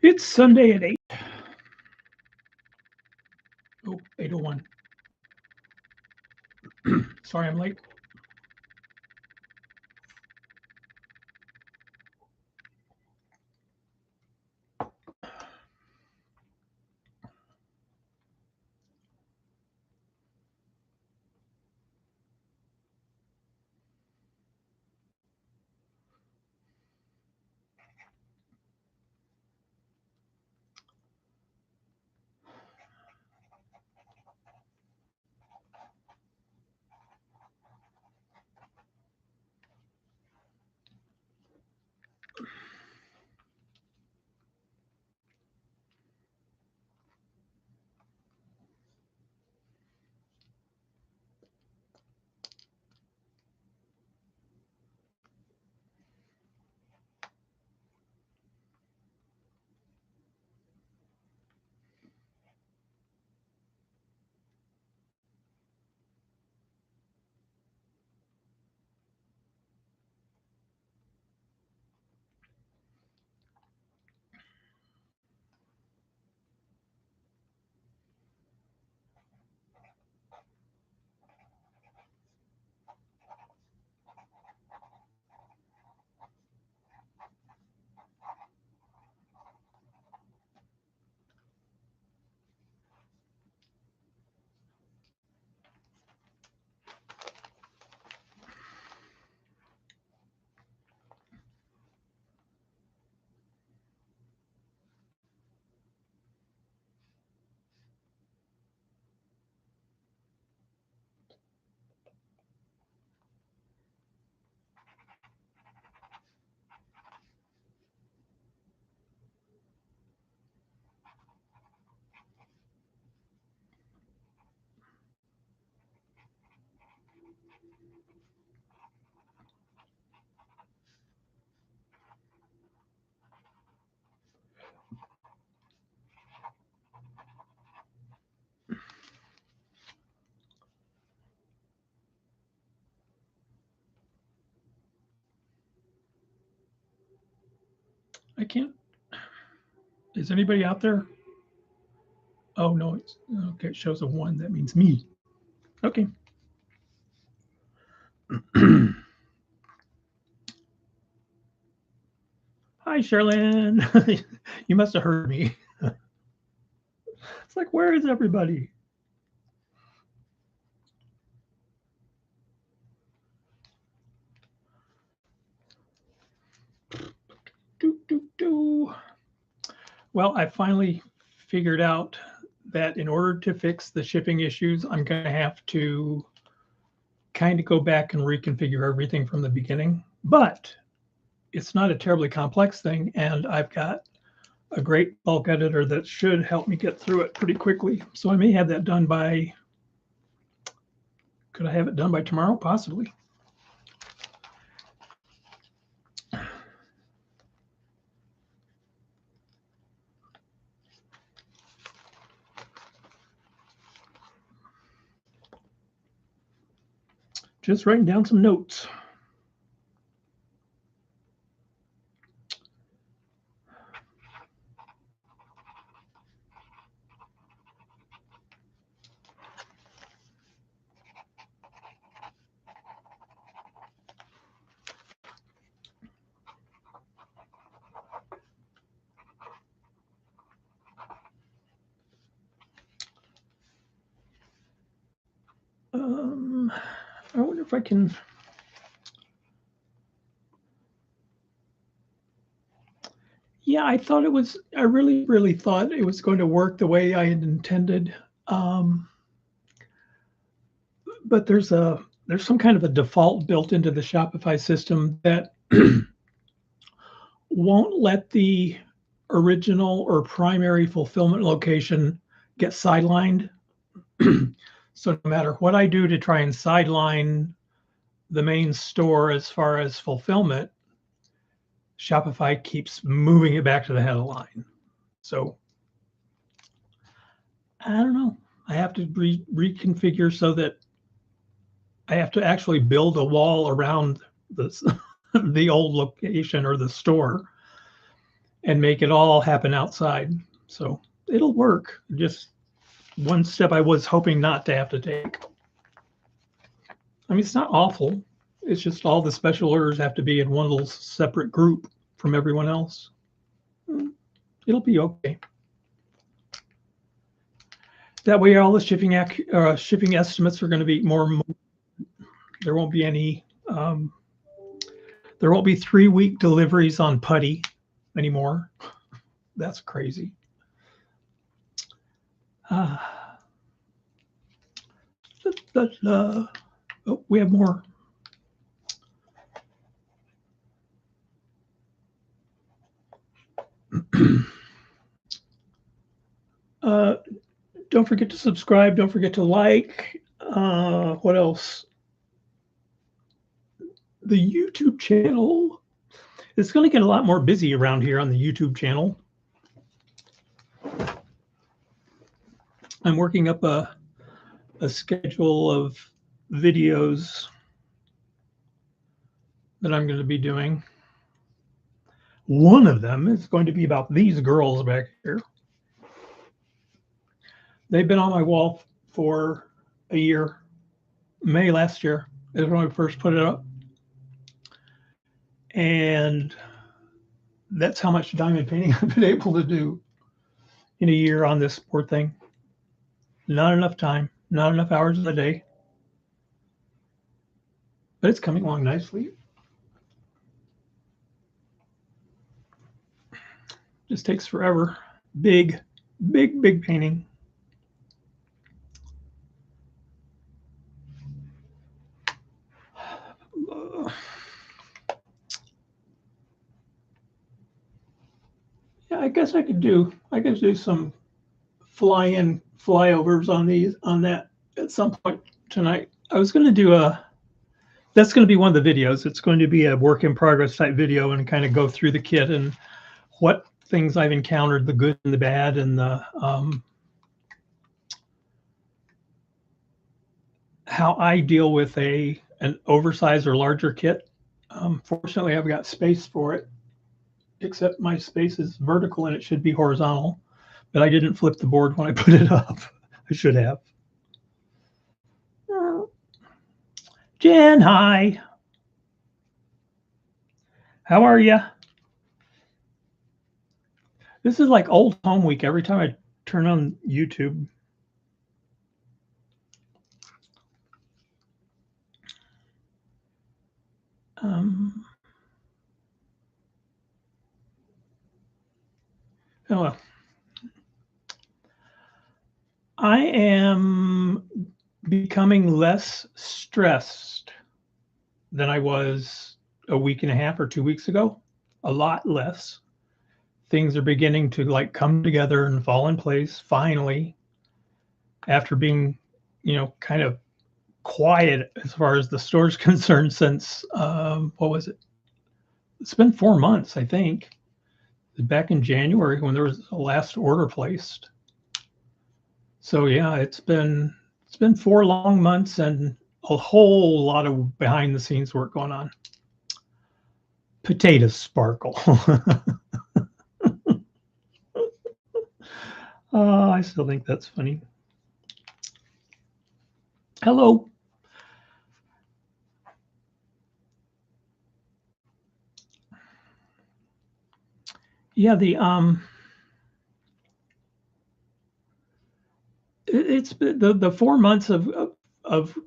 It's Sunday at 8. Oh, 8:01. Sorry, I'm late. I can't. Is anybody out there? Oh, no. It's okay. It shows a 1. That means me. Okay. Hi, Sherilyn. You must have heard me. It's like, where is everybody? Do. Well, I finally figured out that in order to fix the shipping issues, I'm going to have to kind of go back and reconfigure everything from the beginning. But it's not a terribly complex thing, and I've got a great bulk editor that should help me get through it pretty quickly. So I may have that done by, could I have it done by tomorrow? Possibly. Just writing down some notes. I wonder if I can. Yeah, I thought it was, I really thought it was going to work the way I had intended. But there's some kind of a default built into the Shopify system that won't let the original or primary fulfillment location get sidelined. So no matter what I do to try and sideline the main store as far as fulfillment, Shopify keeps moving it back to the head of the line. So I don't know. I have to reconfigure so that I have to actually build a wall around the old location or the store. and make it all happen outside. So it'll work. Just one step I was hoping not to have to take. I mean, it's not awful. It's just all the special orders have to be in one little separate group from everyone else. It'll be okay. That way, all the shipping estimates are going to be more. There won't be any. There won't be 3-week deliveries on putty anymore. That's crazy. Oh, we have more. Don't forget to subscribe. Don't forget to like. What else? The YouTube channel. It's going to get a lot more busy around here on the YouTube channel. I'm working up a schedule of videos that I'm going to be doing. One of them is going to be about these girls back here. They've been on my wall for a year. May last year is when I first put it up. And that's how much diamond painting I've been able to do in a year on this poor thing. Not enough time, not enough hours in the day. But it's coming along nicely. Just takes forever. Big painting. Yeah, I guess I could do some flyovers on that at some point tonight. I was going to do that's going to be one of the videos. It's going to be a work in progress type video and kind of go through the kit and what things I've encountered, the good and the bad, and the how I deal with an oversized or larger kit. Fortunately, I've got space for it, except my space is vertical and it should be horizontal, but I didn't flip the board when I put it up. I should have. Jen, hi. How are you? This is like old home week every time I turn on YouTube. Oh well. I am becoming less stressed than I was a week and a half or 2 weeks ago. A lot less. Things are beginning to like come together and fall in place finally, after being, kind of quiet as far as the store's concerned since what was it? It's been 4 months, I think. Back in January when there was the last order placed. So yeah, it's been 4 long months and a whole lot of behind the scenes work going on. Potatoes sparkle. I still think that's funny. Hello. Yeah, it's the 4 months of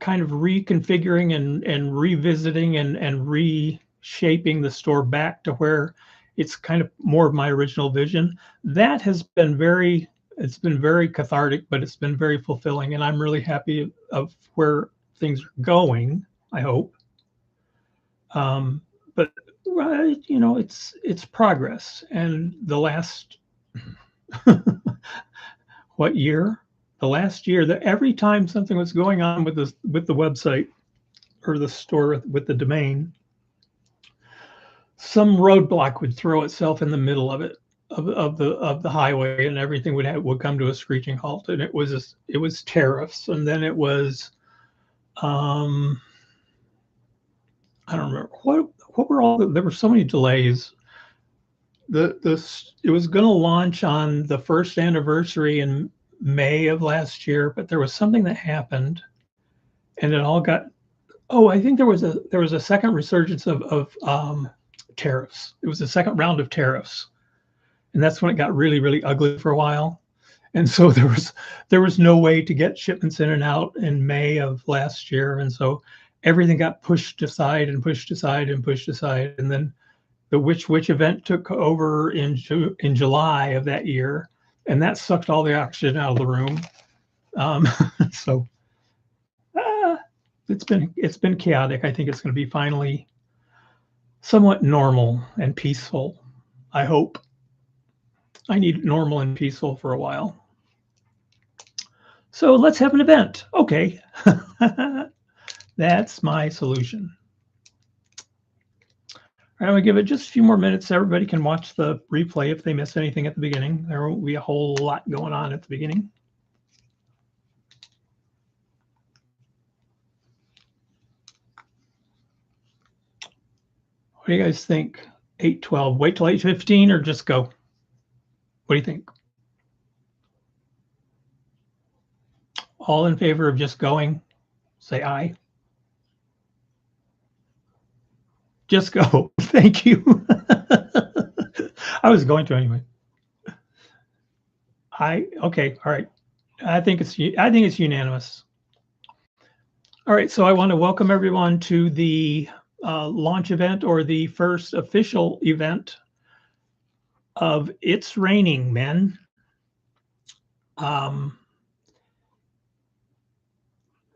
kind of reconfiguring and revisiting and reshaping the store back to where it's kind of more of my original vision. That has been very cathartic, but it's been very fulfilling, and I'm really happy of where things are going, I hope. But it's progress, and the last what year? The last year, that every time something was going on with the website or the store with the domain, some roadblock would throw itself in the middle of it, of the highway, and everything would come to a screeching halt. And it was tariffs, and then it was I don't remember what were all there were so many delays. it was going to launch on the first anniversary in May of last year, but there was something that happened, and it all got. Oh, I think there was a second resurgence of tariffs. It was the second round of tariffs, and that's when it got really, really ugly for a while. And so there was no way to get shipments in and out in May of last year, and so everything got pushed aside and pushed aside and pushed aside, and then the Which event took over in July of that year, and that sucked all the oxygen out of the room. So it's been chaotic. I think it's going to be finally somewhat normal and peaceful. I hope. I need normal and peaceful for a while. So let's have an event. Okay. That's my solution. I'm going to give it just a few more minutes so everybody can watch the replay if they miss anything at the beginning. There won't be a whole lot going on at the beginning. What do you guys think? 8:12. Wait till 8:15 or just go? What do you think? All in favor of just going? Say aye. Just go. Thank you. I was going to anyway. Okay. All right. I think it's unanimous. All right. So I want to welcome everyone to the launch event, or the first official event of It's Raining Men.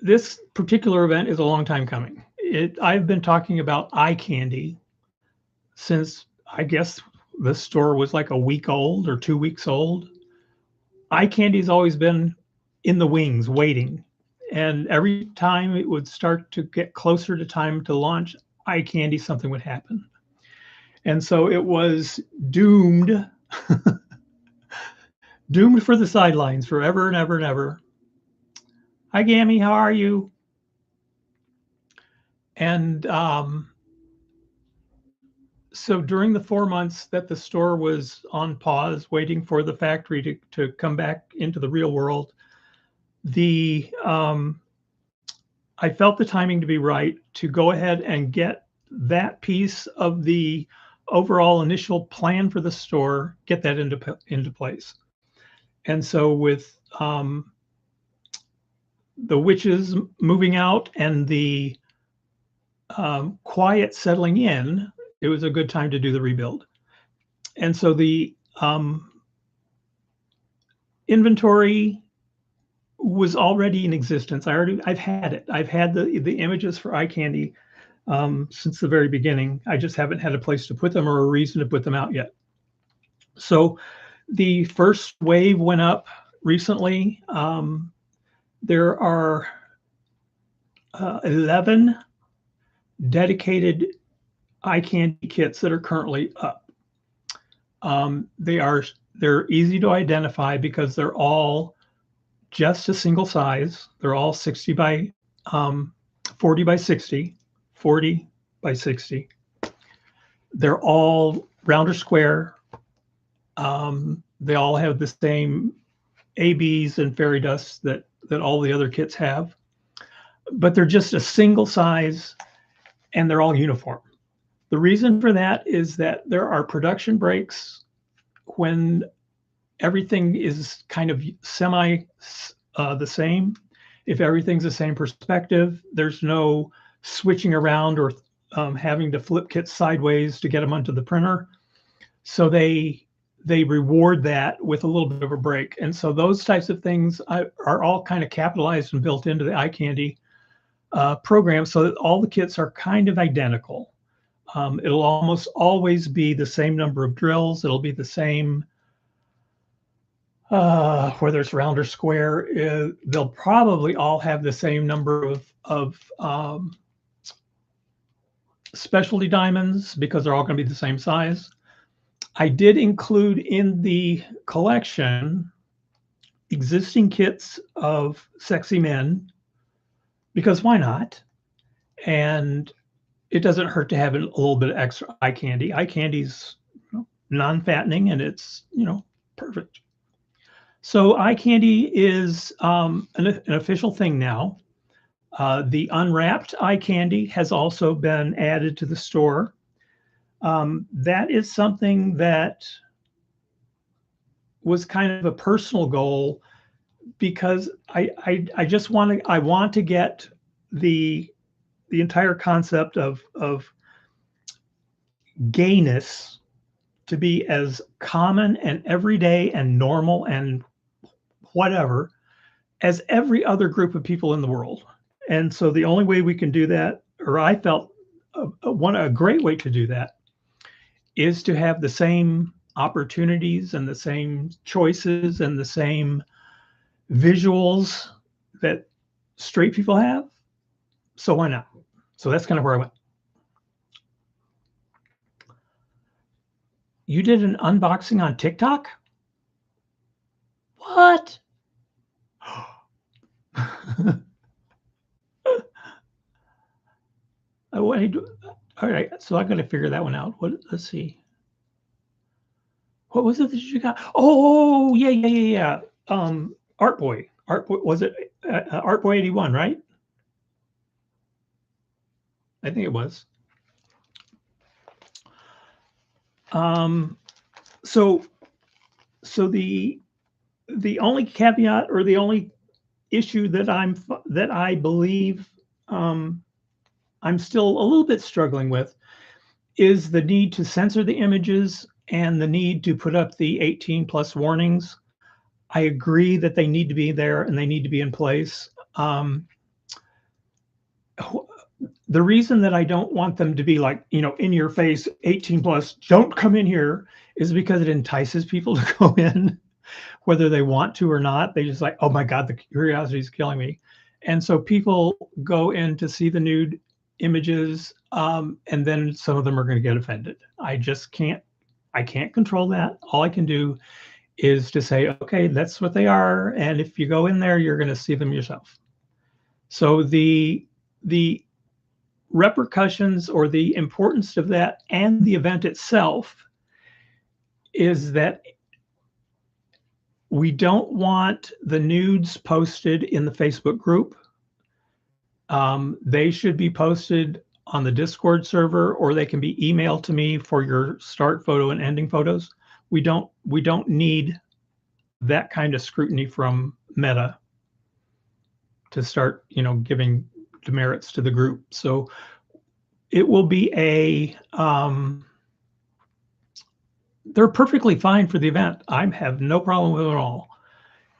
This particular event is a long time coming. I've been talking about eye candy since, I guess, the store was like a week old or 2 weeks old. Eye candy's always been in the wings waiting. And every time it would start to get closer to time to launch eye candy, something would happen. And so it was doomed, doomed for the sidelines forever and ever and ever. Hi, Gammy, how are you? And so during the 4 months that the store was on pause, waiting for the factory to come back into the real world, I felt the timing to be right to go ahead and get that piece of the overall initial plan for the store, get that into place. And so with the witches moving out and the quiet settling in, it was a good time to do the rebuild. And so the inventory was already in existence. I've had it. I've had the images for eye candy since the very beginning. I just haven't had a place to put them or a reason to put them out yet. So the first wave went up recently. There are 11 dedicated eye candy kits that are currently up. They're easy to identify because they're all just a single size. They're all 60 by 40 by 60, 40 by 60. They're all round or square. They all have the same ABs and fairy dust that all the other kits have, but they're just a single size and they're all uniform. The reason for that is that there are production breaks when everything is kind of semi the same. If everything's the same perspective, there's no switching around or having to flip kits sideways to get them onto the printer. So they reward that with a little bit of a break. And so those types of things are all kind of capitalized and built into the eye candy program, so that all the kits are kind of identical. It'll almost always be the same number of drills. It'll be the same, whether it's round or square. They'll probably all have the same number of specialty diamonds because they're all going to be the same size. I did include in the collection existing kits of sexy men, because why not? And it doesn't hurt to have a little bit of extra eye candy. Eye candy's non-fattening, and it's, perfect. So eye candy is an official thing now. The unwrapped eye candy has also been added to the store. That is something that was kind of a personal goal because I just want to get the entire concept of gayness to be as common and everyday and normal and whatever as every other group of people in the world. And so the only way we can do that, or I felt a great way to do that, is to have the same opportunities and the same choices and the same visuals that straight people have. So why not? So that's kind of where I went. You did an unboxing on TikTok? What? All right, so I got to figure that one out. Let's see. What was it that you got? Oh, yeah. Art Boy. Was it Art Boy 81, right? I think it was. So the only caveat or the only issue that I believe I'm still a little bit struggling with is the need to censor the images and the need to put up the 18 plus warnings. I agree that they need to be there and they need to be in place. The reason that I don't want them to be like, in your face, 18 plus, don't come in here, is because it entices people to go in, whether they want to or not. They just like, oh my God, the curiosity is killing me. And so people go in to see the nude images, and then some of them are going to get offended. I can't control that. All I can do is to say, okay, that's what they are. And if you go in there, you're going to see them yourself. So the repercussions or the importance of that and the event itself is that we don't want the nudes posted in the Facebook group. They should be posted on the Discord server, or they can be emailed to me for your start photo and ending photos. We don't need that kind of scrutiny from Meta to start, giving demerits to the group. So it will be they're perfectly fine for the event. I have no problem with it at all.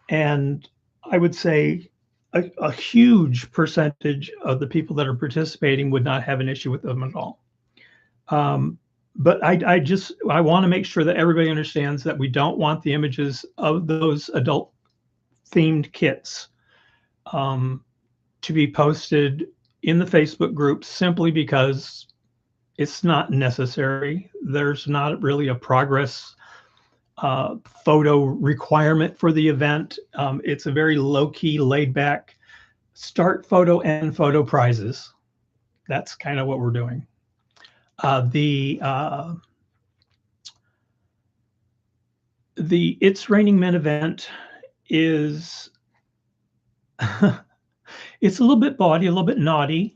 And I would say a huge percentage of the people that are participating would not have an issue with them at all. But I want to make sure that everybody understands that we don't want the images of those adult themed kits to be posted in the Facebook group simply because it's not necessary. There's not really a progress photo requirement for the event. It's a very low-key, laid-back start photo and photo prizes. That's kind of what we're doing. The It's Raining Men event is it's a little bit bawdy, a little bit naughty.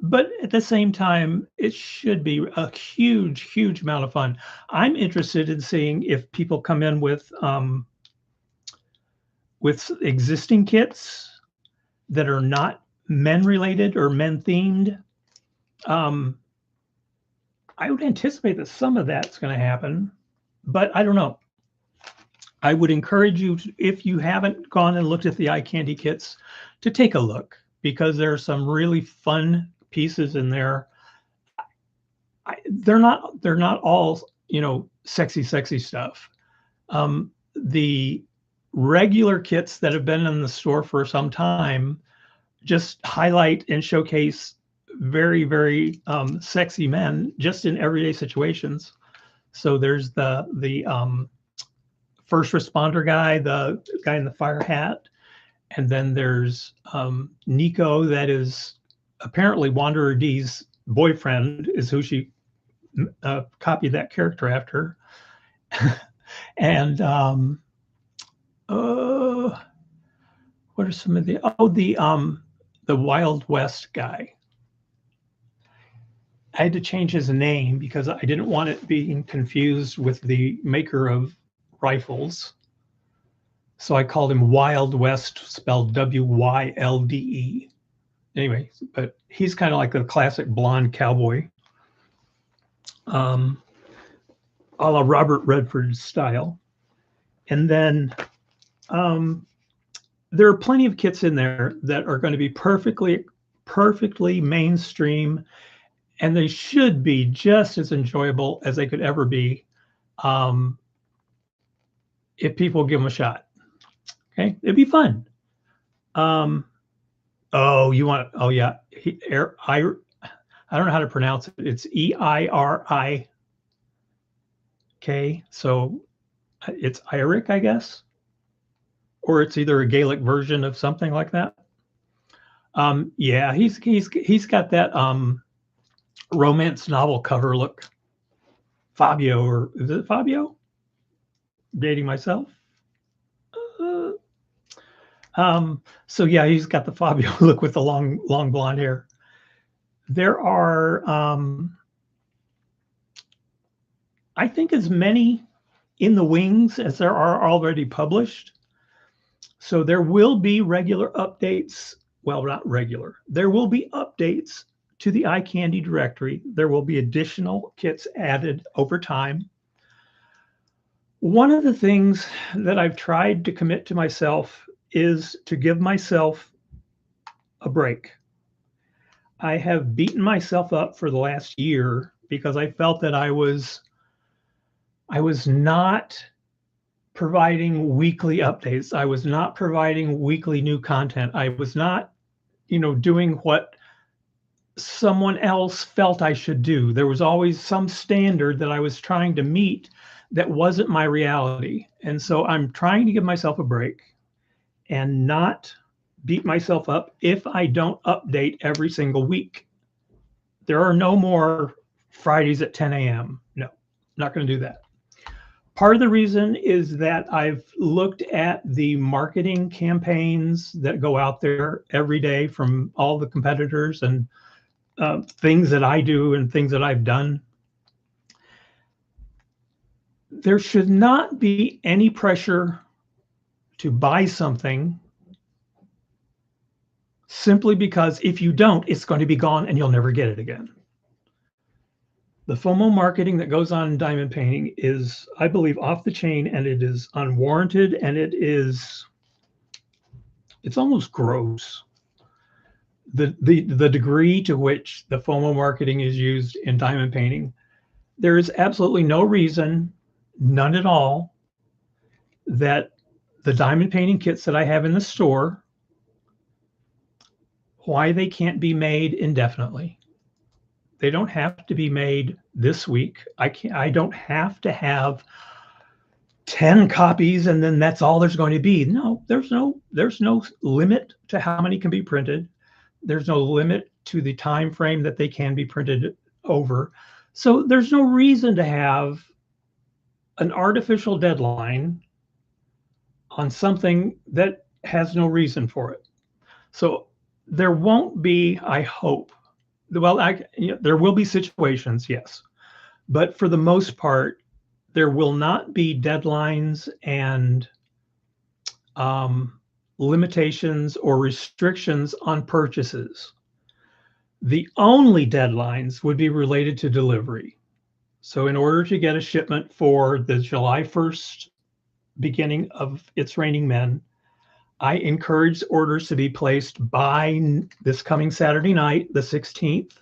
But at the same time, it should be a huge amount of fun. I'm interested in seeing if people come in with existing kits that are not men related or men themed. I would anticipate that some of that's going to happen, but I don't know. I would encourage you, if you haven't gone and looked at the eye candy kits, to take a look, because there are some really fun pieces in there. They're not all, sexy stuff. The regular kits that have been in the store for some time just highlight and showcase very sexy men just in everyday situations. So there's the first responder guy, the guy in the fire hat, and then there's Nico, that is apparently Wanderer D's boyfriend, is who she copy that character after. And what are some of the Wild West guy? I had to change his name because I didn't want it being confused with the maker of rifles. So I called him Wild West, spelled W-Y-L-D-E. Anyway, but he's kind of like a classic blonde cowboy, a la Robert Redford style. And then there are plenty of kits in there that are going to be perfectly mainstream, and they should be just as enjoyable as they could ever be if people give them a shot. Okay, it'd be fun. Oh, yeah, I don't know how to pronounce it. It's E-I-R-I-K, so it's Iric, I guess, or it's either a Gaelic version of something like that. Yeah, he's got that romance novel cover look. Fabio, or is it Fabio? Dating myself. So yeah, he's got the Fabio look with the long blonde hair. There are, I think, as many in the wings as there are already published. So there will be regular updates. Well, not regular. There will be updates to the iCandy directory. There will be additional kits added over time. One of the things that I've tried to commit to myself is to give myself a break. I have beaten myself up for the last year because I felt that I was not providing weekly updates. I was not providing weekly new content. I was not, doing what someone else felt I should do. There was always some standard that I was trying to meet that wasn't my reality. And so I'm trying to give myself a break and not beat myself up if I don't update every single week. There are no more Fridays at 10 a.m. No, not going to do that. Part of the reason is that I've looked at the marketing campaigns that go out there every day from all the competitors and things that I do and things that I've done. There should not be any pressure to buy something simply because if you don't, it's going to be gone and you'll never get it again. The FOMO marketing that goes on in diamond painting is, I believe, off the chain, and it is unwarranted, and it's almost gross. The degree to which the FOMO marketing is used in diamond painting, there is absolutely no reason, none at all, that the diamond painting kits that I have in the store, why they can't be made indefinitely. They don't have to be made this week. I don't have to have 10 copies and then that's all there's going to be. No, there's no limit to how many can be printed. There's no limit to the time frame that they can be printed over. So there's no reason to have an artificial deadline on something that has no reason for it. So there won't be, I hope, well, there will be situations, yes, but for the most part, there will not be deadlines and limitations or restrictions on purchases. The only deadlines would be related to delivery. So in order to get a shipment for the July 1st beginning of It's Raining Men, I encourage orders to be placed by this coming Saturday night, the 16th.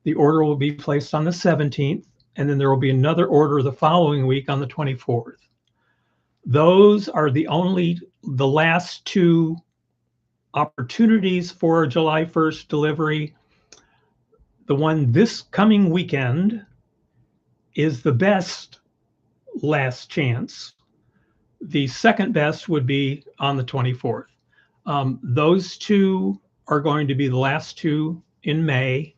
The order will be placed on the 17th, and then there will be another order the following week on the 24th. Those are the last two opportunities for a July 1st delivery. The one this coming weekend is the best last chance. The second best would be on the 24th. Those two are going to be the last two in May.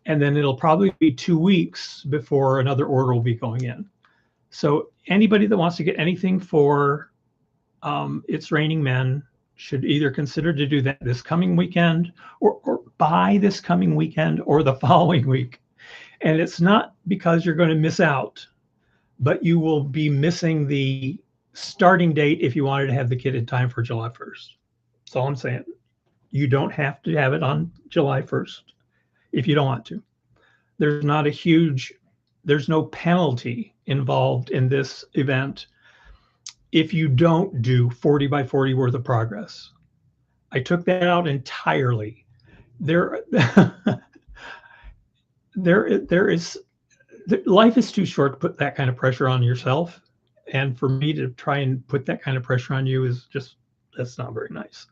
and then it'll probably be 2 weeks before another order will be going in. So anybody that wants to get anything for It's Raining Men should either consider to do that this coming weekend, or buy this coming weekend or the following week. And it's not because you're going to miss out, but you will be missing the starting date if you wanted to have the kit in time for July 1st. That's all I'm saying. You don't have to have it on July 1st if you don't want to. There's no penalty involved in this event if you don't do 40 by 40 worth of progress. I took that out entirely. Life is too short to put that kind of pressure on yourself. And for me to try and put that kind of pressure on you that's not very nice.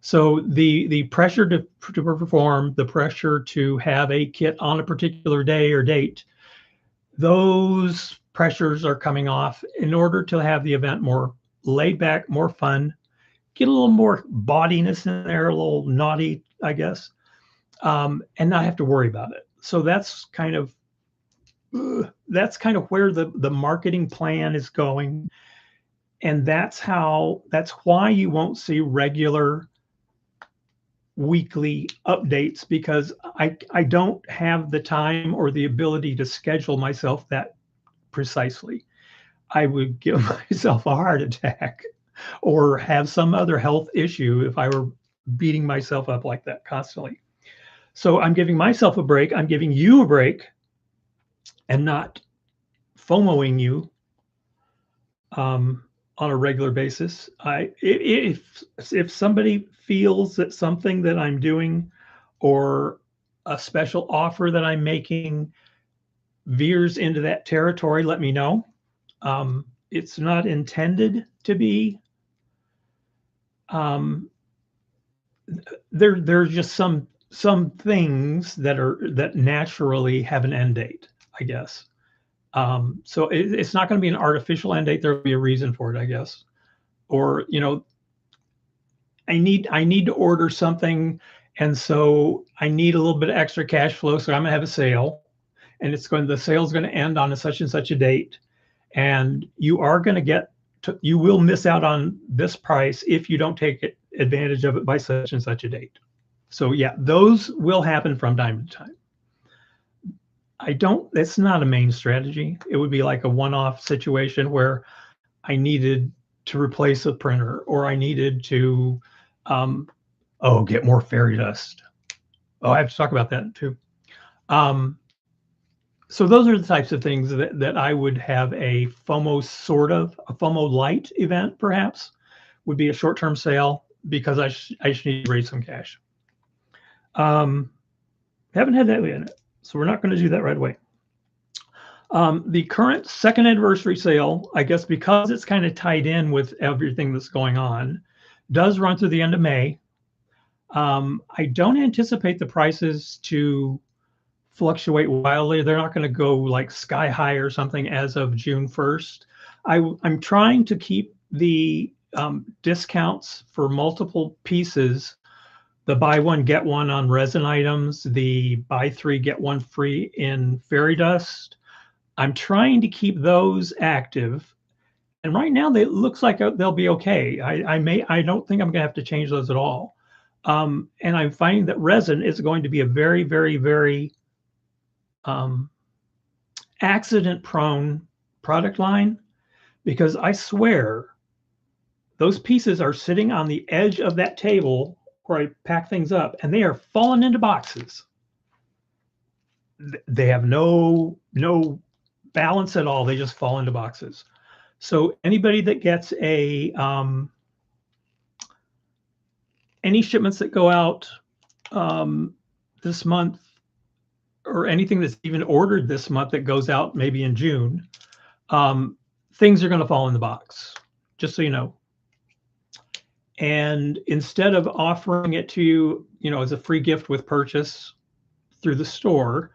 So the pressure to perform, the pressure to have a kit on a particular day or date, those pressures are coming off in order to have the event more laid back, more fun, get a little more bodiness in there, a little naughty, I guess, and not have to worry about it. So that's kind of where the marketing plan is going. And that's why you won't see regular weekly updates, because I don't have the time or the ability to schedule myself that precisely. I would give myself a heart attack or have some other health issue if I were beating myself up like that constantly. So I'm giving myself a break. I'm giving you a break and not FOMOing you on a regular basis. If somebody feels that something that I'm doing or a special offer that I'm making veers into that territory, let me know. It's not intended to be. There's just some things that naturally have an end date, I guess. So it's not going to be an artificial end date. There'll be a reason for it, I guess. Or, I need to order something, and so I need a little bit of extra cash flow. So I'm going to have a sale, and the sale's going to end on such and such a date, and you will miss out on this price if you don't take advantage of it by such and such a date. So yeah, those will happen from time to time. It's not a main strategy. It would be like a one-off situation where I needed to replace a printer, or I needed to, get more fairy dust. Oh, I have to talk about that too. So those are the types of things that I would have a FOMO light event, perhaps, would be a short-term sale because I just need to raise some cash. Haven't had that yet. So we're not going to do that right away. The current second anniversary sale, I guess because it's kind of tied in with everything that's going on, does run through the end of May. I don't anticipate the prices to fluctuate wildly. They're not going to go like sky high or something as of June 1st. I'm trying to keep the discounts for multiple pieces, the buy one, get one on resin items, the buy three, get one free in fairy dust. I'm trying to keep those active. And right now, it looks like they'll be okay. I don't think I'm going to have to change those at all. And I'm finding that resin is going to be a very, very, very accident-prone product line, because I swear those pieces are sitting on the edge of that table where I pack things up, and they are falling into boxes. They have no balance at all. They just fall into boxes. So anybody that gets any shipments that go out this month, or anything that's even ordered this month that goes out maybe in June, things are going to fall in the box, just so you know. And instead of offering it to you, as a free gift with purchase through the store,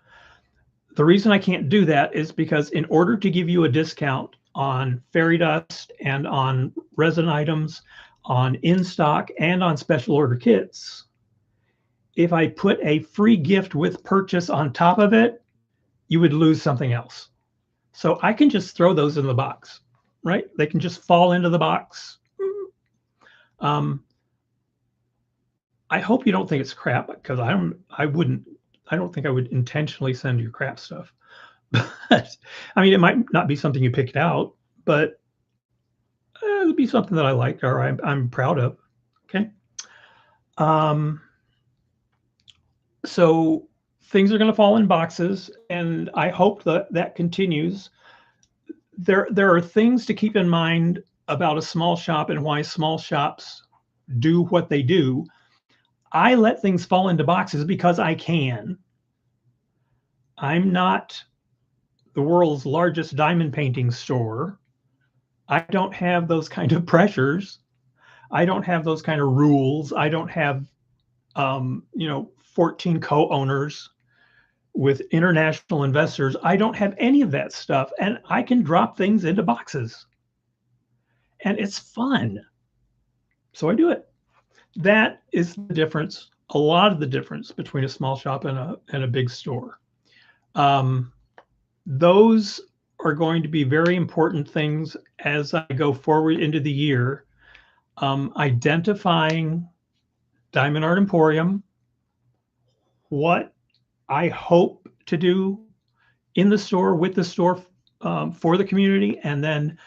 the reason I can't do that is because in order to give you a discount on fairy dust and on resin items, on in stock and on special order kits, if I put a free gift with purchase on top of it, you would lose something else. So I can just throw those in the box, right? They can just fall into the box. Um, I hope you don't think it's crap, because I don't think I would intentionally send you crap stuff. But I mean, it might not be something you picked out, but it would be something that I like or I'm proud of. Okay. Um, so things are going to fall in boxes, and I hope that that continues. There are things to keep in mind about a small shop and why small shops do what they do. I let things fall into boxes because I can. I'm not the world's largest diamond painting store. I don't have those kind of pressures. I don't have those kind of rules. I don't have, 14 co-owners with international investors. I don't have any of that stuff, and I can drop things into boxes, and it's fun. So I do it. That is the difference, a lot of the difference between a small shop and a big store. Those are going to be very important things as I go forward into the year. Identifying Diamond Art Emporium, what I hope to do in the store, with the store, for the community, and then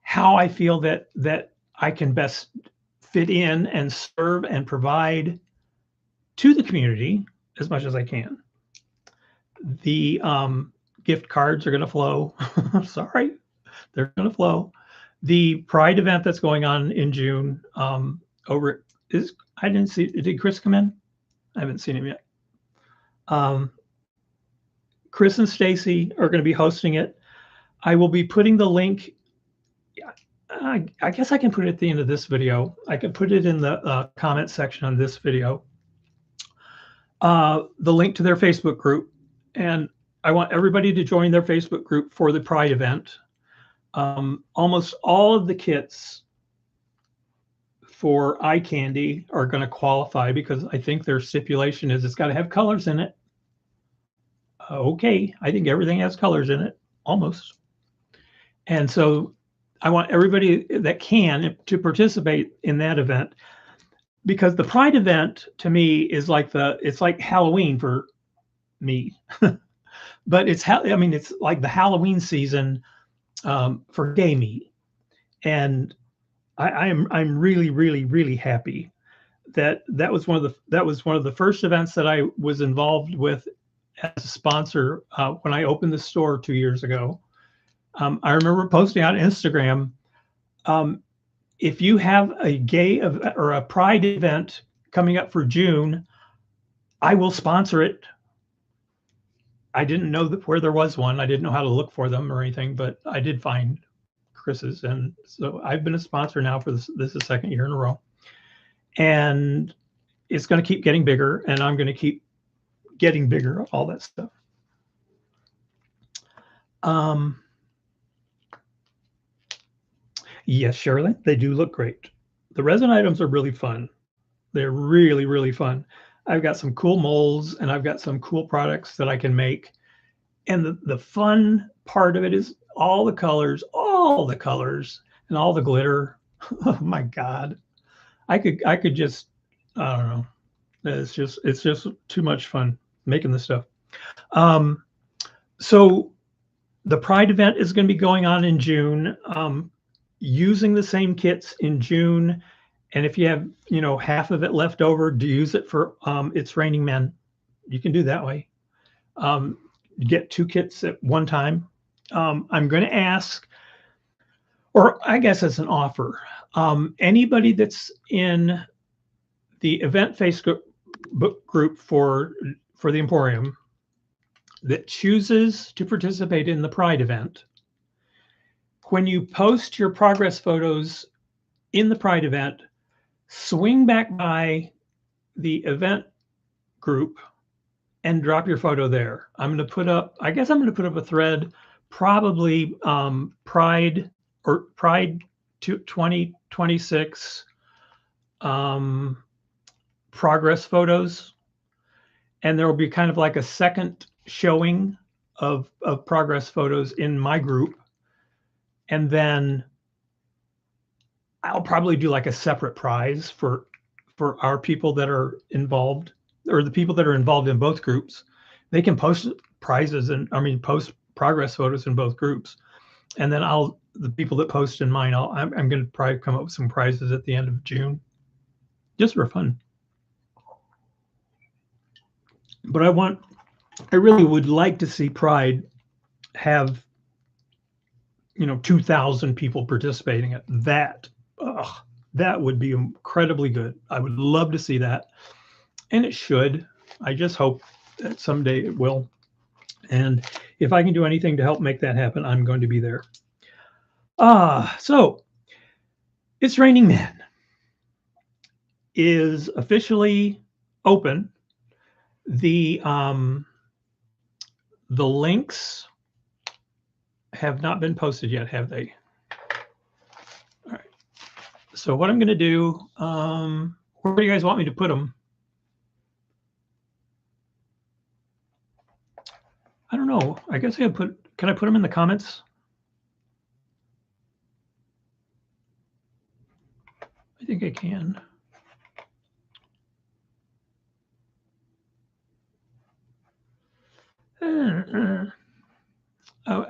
how I feel that I can best fit in and serve and provide to the community as much as I can. The gift cards are going to flow. Sorry, they're going to flow. The Pride event that's going on in June, over is I didn't see. Did Chris come in? I haven't seen him yet. Chris and Stacy are going to be hosting it. I will be putting the link. I guess I can put it at the end of this video. I can put it in the comment section on this video. The link to their Facebook group, and I want everybody to join their Facebook group for the Pride event. Almost all of the kits for eye candy are going to qualify, because I think their stipulation is it's got to have colors in it. Okay, I think everything has colors in it, almost. And so I want everybody that can to participate in that event, because the Pride event to me is it's like Halloween for me. But it's like the Halloween season for gay me, and I'm really, really, really happy that was one of the first events that I was involved with as a sponsor when I opened the store 2 years ago. I remember posting on Instagram, if you have a gay or a Pride event coming up for June, I will sponsor it. I didn't know where there was one. I didn't know how to look for them or anything, but I did find Chris's, and so I've been a sponsor now for this is the second year in a row, and it's going to keep getting bigger, and I'm going to keep getting bigger, all that stuff. Yes, Shirley, they do look great. The resin items are really fun. They're really, really fun. I've got some cool molds, and I've got some cool products that I can make. And the fun part of it is all the colors, and all the glitter. Oh my God. I could just, I don't know. It's just too much fun making this stuff. So the Pride event is going to be going on in June, using the same kits in June. And if you have, half of it left over, to use it for It's Raining Men. You can do that way. Get 2 kits at one time. I'm going to ask, or I guess it's an offer. Anybody that's in the event Facebook group for the Emporium that chooses to participate in the Pride event, when you post your progress photos in the Pride event, swing back by the event group and drop your photo there. I guess I'm going to put up a thread, probably Pride 2026 progress photos, and there will be kind of like a second showing of progress photos in my group. And then I'll probably do like a separate prize for our people that are involved, or the people that are involved in both groups. They can post prizes and post progress photos in both groups. And then the people that post in mine, I'm going to probably come up with some prizes at the end of June, just for fun. But I really would like to see Pride have, 2,000 people participating at that. That would be incredibly good. I would love to see that. And it should. I just hope that someday it will. And if I can do anything to help make that happen, I'm going to be there. So It's Raining Men is officially open. The links have not been posted yet, have they? All right. So what I'm going to do, where do you guys want me to put them? I don't know. I guess can I put them in the comments? I think I can.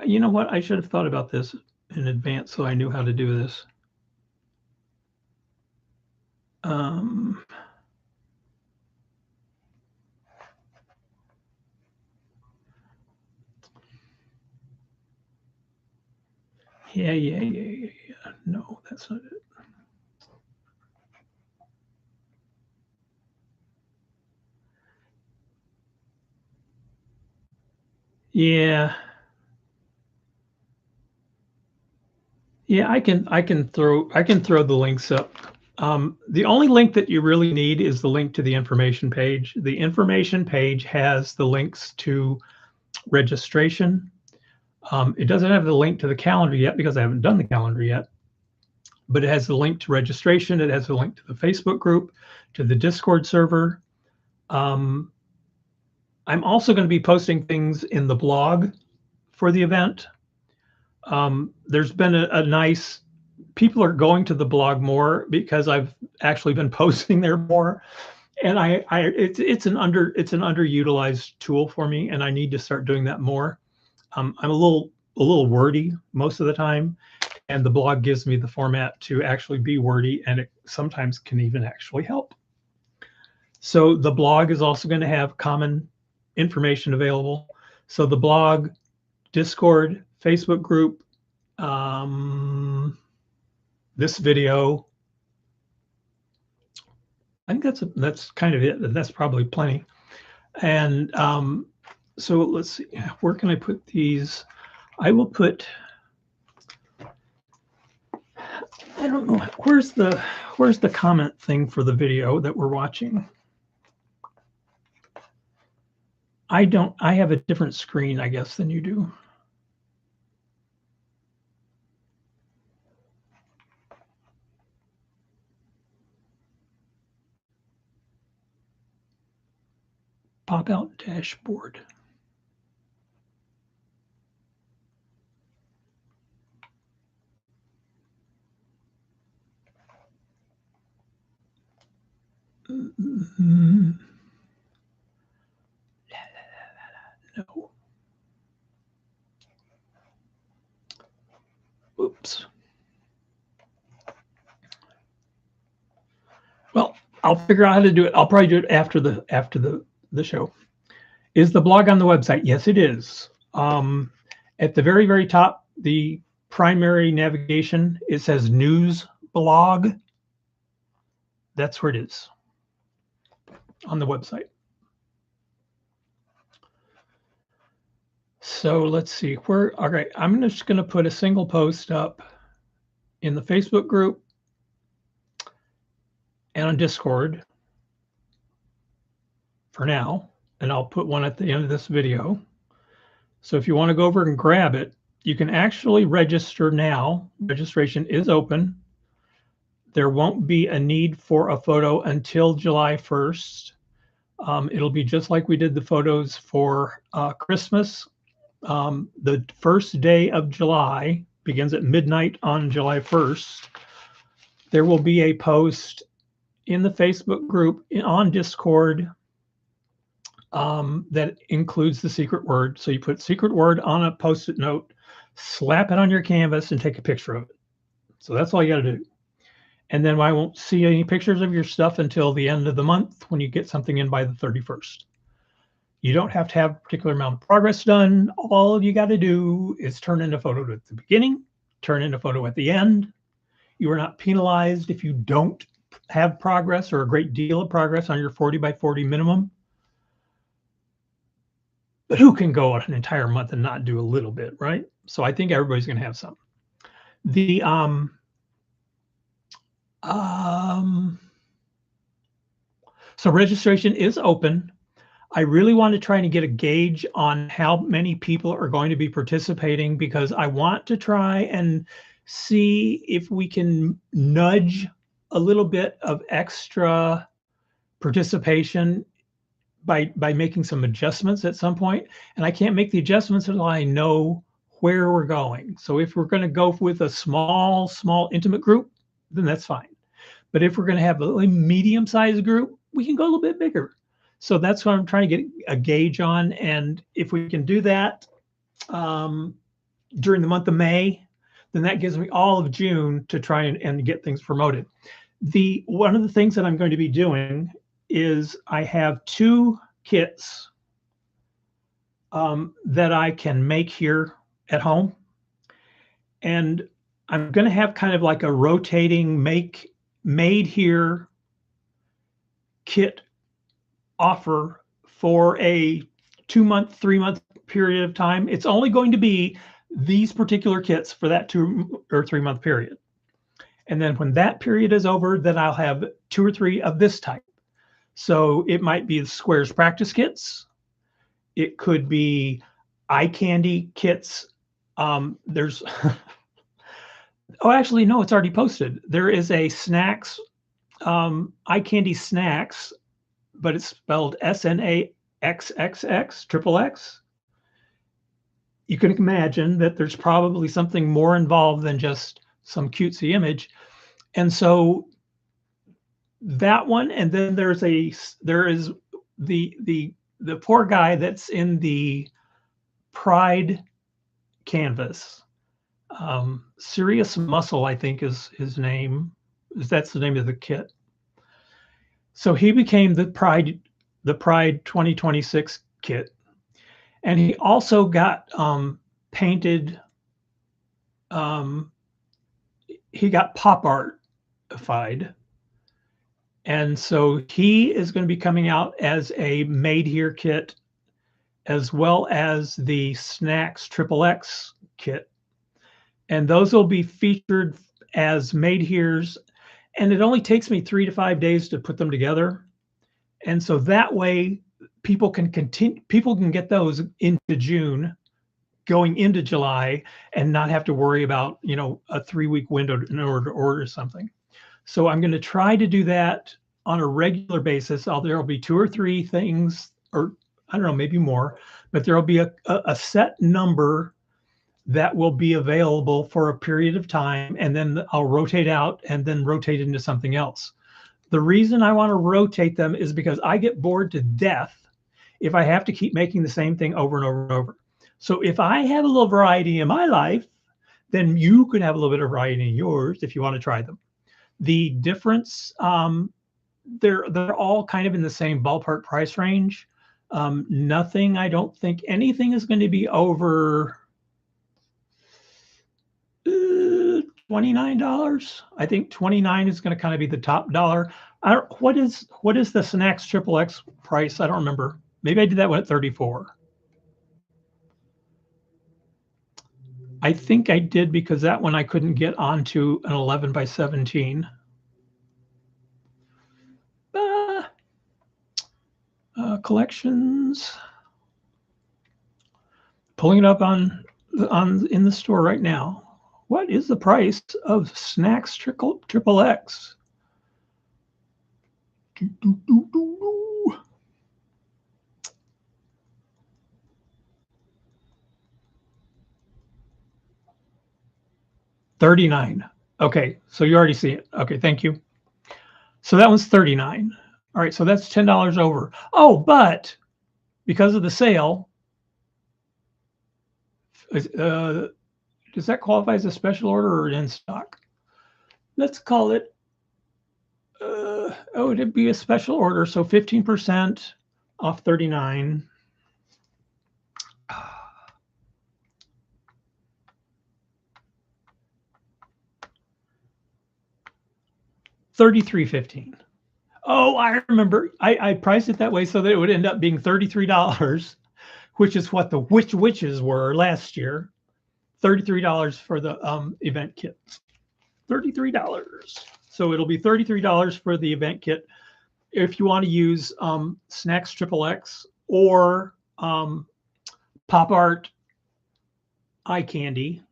You know what? I should have thought about this in advance so I knew how to do this. Yeah. No, that's not it. Yeah. Yeah, I can throw the links up. The only link that you really need is the link to the information page. The information page has the links to registration. It doesn't have the link to the calendar yet because I haven't done the calendar yet, but it has the link to registration. It has the link to the Facebook group, to the Discord server. I'm also going to be posting things in the blog for the event. There's been a nice, people are going to the blog more because I've actually been posting there more, and it's an underutilized tool for me, and I need to start doing that more. I'm a little wordy most of the time, and the blog gives me the format to actually be wordy, and it sometimes can even actually help. So the blog is also going to have common information available. So the blog, Discord, Facebook group, this video. I think that's kind of it. That's probably plenty. And so let's see, where can I put these? I will put, I don't know, where's the comment thing for the video that we're watching? I have a different screen, I guess, than you do. Pop out dashboard. No. Oops. Well, I'll figure out how to do it. I'll probably do it after the show. Is the blog on the website? Yes, it is. At the very, very top, the primary navigation, it says news blog. That's where it is on the website. So let's see where. All right, I'm just going to put a single post up in the Facebook group and on Discord for now, and I'll put one at the end of this video. So if you want to go over and grab it, you can actually register now. Registration is open. There won't be a need for a photo until July 1st. It'll be just like we did the photos for Christmas. The first day of July begins at midnight on July 1st. There will be a post in the Facebook group on Discord that includes the secret word. So you put secret word on a Post-it note, slap it on your canvas, and take a picture of it. So that's all you got to do. And then I won't see any pictures of your stuff until the end of the month when you get something in by the 31st. You don't have to have a particular amount of progress done. All you got to do is turn in a photo at the beginning, turn in a photo at the end. You are not penalized if you don't have progress or a great deal of progress on your 40 by 40 minimum. But who can go an entire month and not do a little bit, right? So I think everybody's going to have some. The so registration is open. I really want to try to get a gauge on how many people are going to be participating, because I want to try and see if we can nudge a little bit of extra participation by making some adjustments at some point. And I can't make the adjustments until I know where we're going. So if we're going to go with a small intimate group, then that's fine. But if we're going to have a medium-sized group, we can go a little bit bigger. So that's what I'm trying to get a gauge on. And if we can do that during the month of May, then that gives me all of June to try and get things promoted. One of the things that I'm going to be doing is I have 2 kits that I can make here at home. And I'm going to have kind of like a rotating made here kit offer for a 2-month, 3-month period of time. It's only going to be these particular kits for that 2 or 3-month period. And then when that period is over, then I'll have 2 or 3 of this type. So it might be the squares practice kits. It could be eye candy kits. There's, oh, actually, no, it's already posted. There is a snacks, eye candy snacks, but it's spelled SNAXXX, triple X. You can imagine that there's probably something more involved than just some cutesy image. And so that one, and then there is the poor guy that's in the Pride canvas. Serious Muscle, I think, is his name. That's the name of the kit. So he became the Pride 2026 kit. And he also got painted, he got pop artified. And so he is going to be coming out as a made here kit, as well as the Snacks XXX kit. And those will be featured as made heres. And it only takes me 3 to 5 days to put them together. And so that way people can get those into June, going into July, and not have to worry about, you know, a 3-week window in order to order something. So I'm going to try to do that on a regular basis. There'll be 2 or 3 things, or I don't know, maybe more, but there'll be a set number that will be available for a period of time, and then I'll rotate out and then rotate into something else. The reason I want to rotate them is because I get bored to death if I have to keep making the same thing over and over and over. So if I have a little variety in my life, then you could have a little bit of variety in yours if you want to try them. The difference, they're all kind of in the same ballpark price range. Nothing, I don't think anything is going to be over $29. I think $29 is going to kind of be the top dollar. What is the Snacks XXX price? I don't remember. Maybe I did that one at 34. I think I did, because that one I couldn't get onto an 11 by 17. Collections. Pulling it up in the store right now. What is the price of Snacks Triple X? $39. Okay, so you already see it. Okay, thank you. So that one's $39. All right, so that's $10 over. Oh, but because of the sale, does that qualify as a special order or in stock? Let's call it, it'd be a special order. So 15% off 39. $33.15. Oh, I remember. I priced it that way so that it would end up being $33, which is what the witches were last year. $33 for the event kits. $33. So it'll be $33 for the event kit if you want to use Snacks Triple X or Pop Art Eye Candy.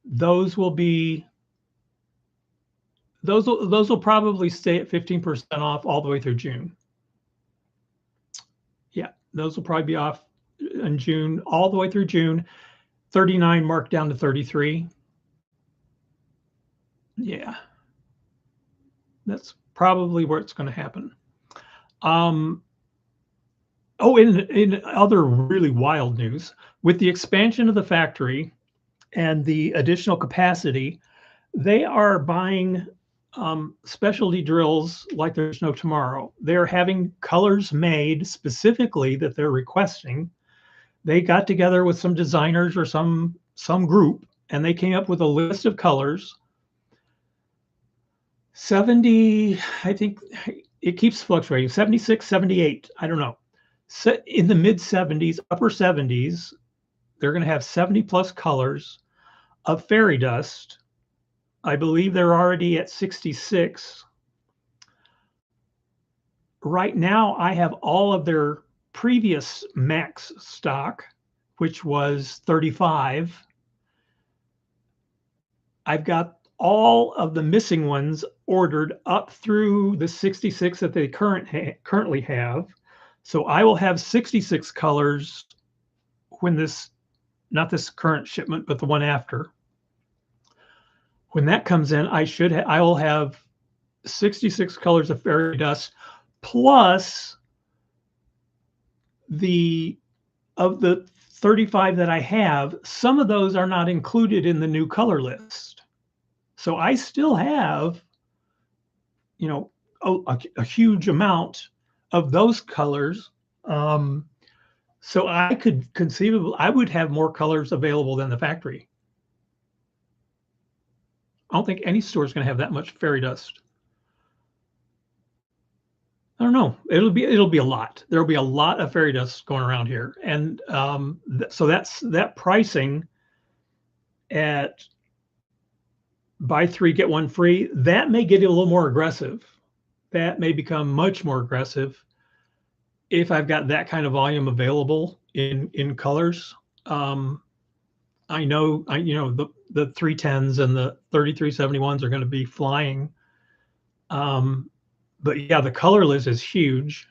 Those will probably stay at 15% off all the way through June. Yeah, those will probably be off in June, all the way through June. 39 marked down to 33. Yeah, that's probably where it's going to happen. Oh, in other really wild news, with the expansion of the factory and the additional capacity, they are buying specialty drills like there's no tomorrow. They're having colors made specifically that they're requesting. They got together with some designers or some group, and they came up with a list of colors. 70, I think it keeps fluctuating, 76, 78, I don't know. In the mid 70s, upper 70s, they're going to have 70 plus colors of fairy dust. I believe they're already at 66. Right now, I have all of their previous max stock, which was 35. I've got all of the missing ones ordered up through the 66 that they currently have. So I will have 66 colors when this, not this current shipment, but the one after. When that comes in, I will have 66 colors of fairy dust plus of the 35 that I have, some of those are not included in the new color list. So I still have, you know, a huge amount of those colors. So I could conceivably, I would have more colors available than the factory. I don't think any store is going to have that much fairy dust. I don't know. It'll be a lot. There'll be a lot of fairy dust going around here, and so that's that pricing at buy 3 get 1 free. That may get a little more aggressive. That may become much more aggressive if I've got that kind of volume available in colors. I know the 310s and the 3371s are going to be flying. But yeah, the color list is huge,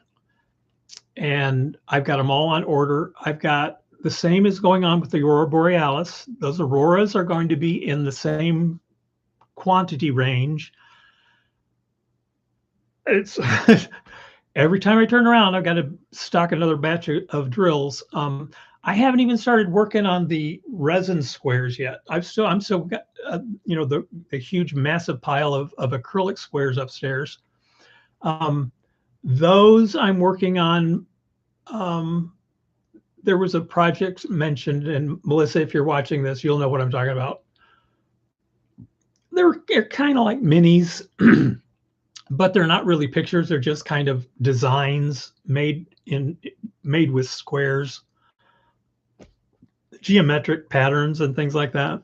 and I've got them all on order. I've got the same is going on with the Aurora Borealis. Those auroras are going to be in the same quantity range. It's every time I turn around, I've got to stock another batch of drills. I haven't even started working on the resin squares yet. I'm still got the huge massive pile of acrylic squares upstairs. Those I'm working on. There was a project mentioned, and Melissa, if you're watching this, you'll know what I'm talking about. They're kind of like minis, but they're not really pictures. They're just kind of designs made with squares, geometric patterns and things like that.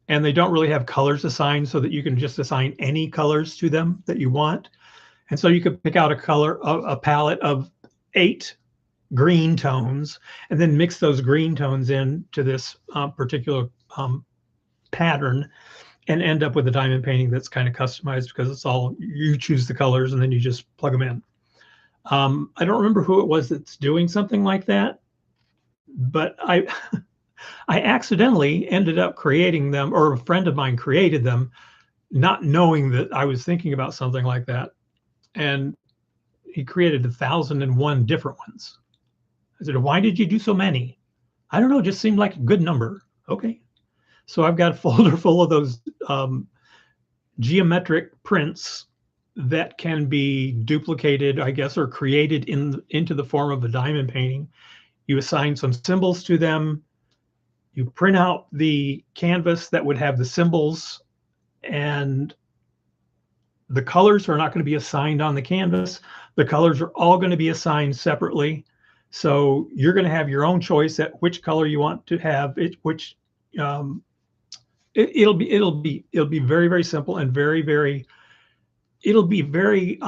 And they don't really have colors assigned, so that you can just assign any colors to them that you want. And so you could pick out a palette of 8 green tones, and then mix those green tones in to this particular pattern and end up with a diamond painting that's kind of customized because it's all, you choose the colors and then you just plug them in. I don't remember who it was that's doing something like that, but I I accidentally ended up creating them, or a friend of mine created them, not knowing that I was thinking about something like that. And he created 1,001 different ones. I said, why did you do so many? I don't know, it just seemed like a good number. Okay. So I've got a folder full of those geometric prints that can be duplicated, I guess, or created into the form of a diamond painting. You assign some symbols to them. You print out the canvas that would have the symbols, and the colors are not going to be assigned on the canvas. The colors are all going to be assigned separately. So you're going to have your own choice at which color you want to have it, which it'll be very, very simple and it'll be very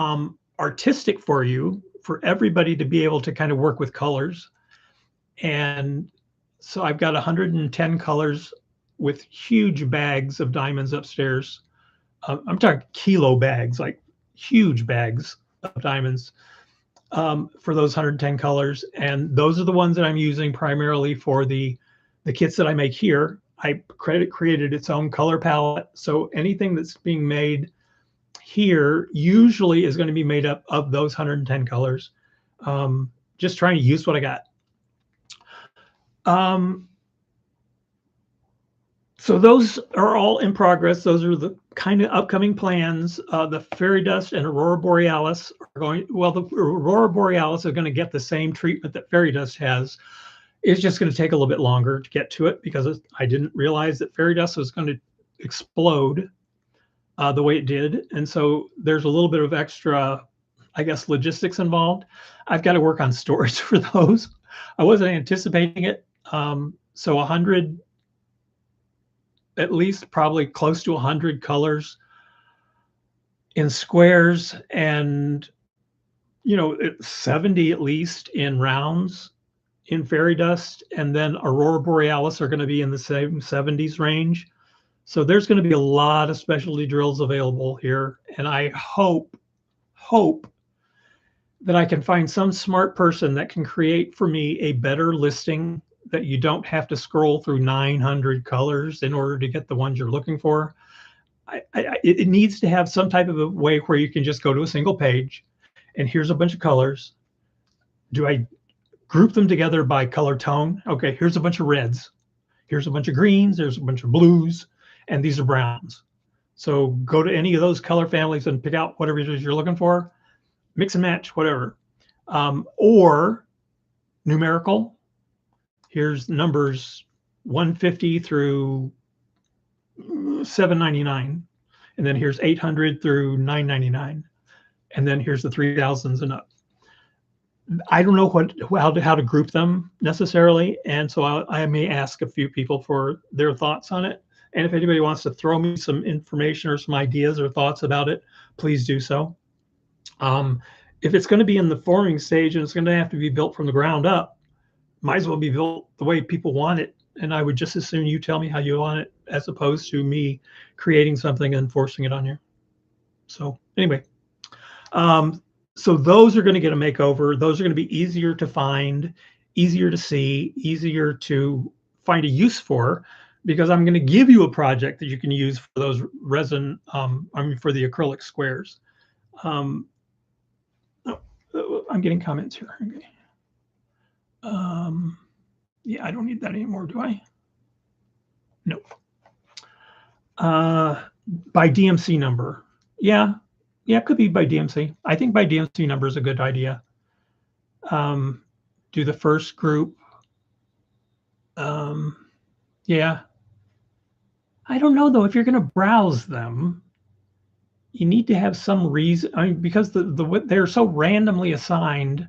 artistic for you, for everybody to be able to kind of work with colors. And so I've got 110 colors with huge bags of diamonds upstairs. I'm talking kilo bags, like huge bags of diamonds for those 110 colors. And those are the ones that I'm using primarily for the kits that I make here. I created its own color palette. So anything that's being made here usually is going to be made up of those 110 colors. Just trying to use what I got. So those are all in progress. Those are the kind of upcoming plans. The fairy dust and aurora borealis are going, well, the aurora borealis are going to get the same treatment that fairy dust has. It's just going to take a little bit longer to get to it because I didn't realize that fairy dust was going to explode the way it did. And so there's a little bit of extra, I guess, logistics involved. I've got to work on storage for those. I wasn't anticipating it. So 100, at least probably close to 100 colors in squares, and 70 at least in rounds in fairy dust, and then aurora borealis are going to be in the same 70s range. So there's going to be a lot of specialty drills available here, and I hope that I can find some smart person that can create for me a better listing, that you don't have to scroll through 900 colors in order to get the ones you're looking for. It needs to have some type of a way where you can just go to a single page and here's a bunch of colors. Do I group them together by color tone? Okay, here's a bunch of reds. Here's a bunch of greens. There's a bunch of blues. And these are browns. So go to any of those color families and pick out whatever it is you're looking for. Mix and match, whatever. Or numerical. Here's numbers 150 through 799. And then here's 800 through 999. And then here's the 3000s and up. I don't know how to group them necessarily. And so I may ask a few people for their thoughts on it. And if anybody wants to throw me some information or some ideas or thoughts about it, please do so. If it's going to be in the forming stage and it's going to have to be built from the ground up, might as well be built the way people want it. And I would just as soon you tell me how you want it as opposed to me creating something and forcing it on you. So anyway, so those are going to get a makeover. Those are going to be easier to find, easier to see, easier to find a use for, because I'm going to give you a project that you can use for those resin, for the acrylic squares. I'm getting comments here. Okay. Yeah, I don't need that anymore, do I? No. By DMC number. Yeah, it could be by DMC. I think by DMC number is a good idea. Do the first group. Yeah. I don't know though, if you're going to browse them, you need to have some reason. I mean, because they're so randomly assigned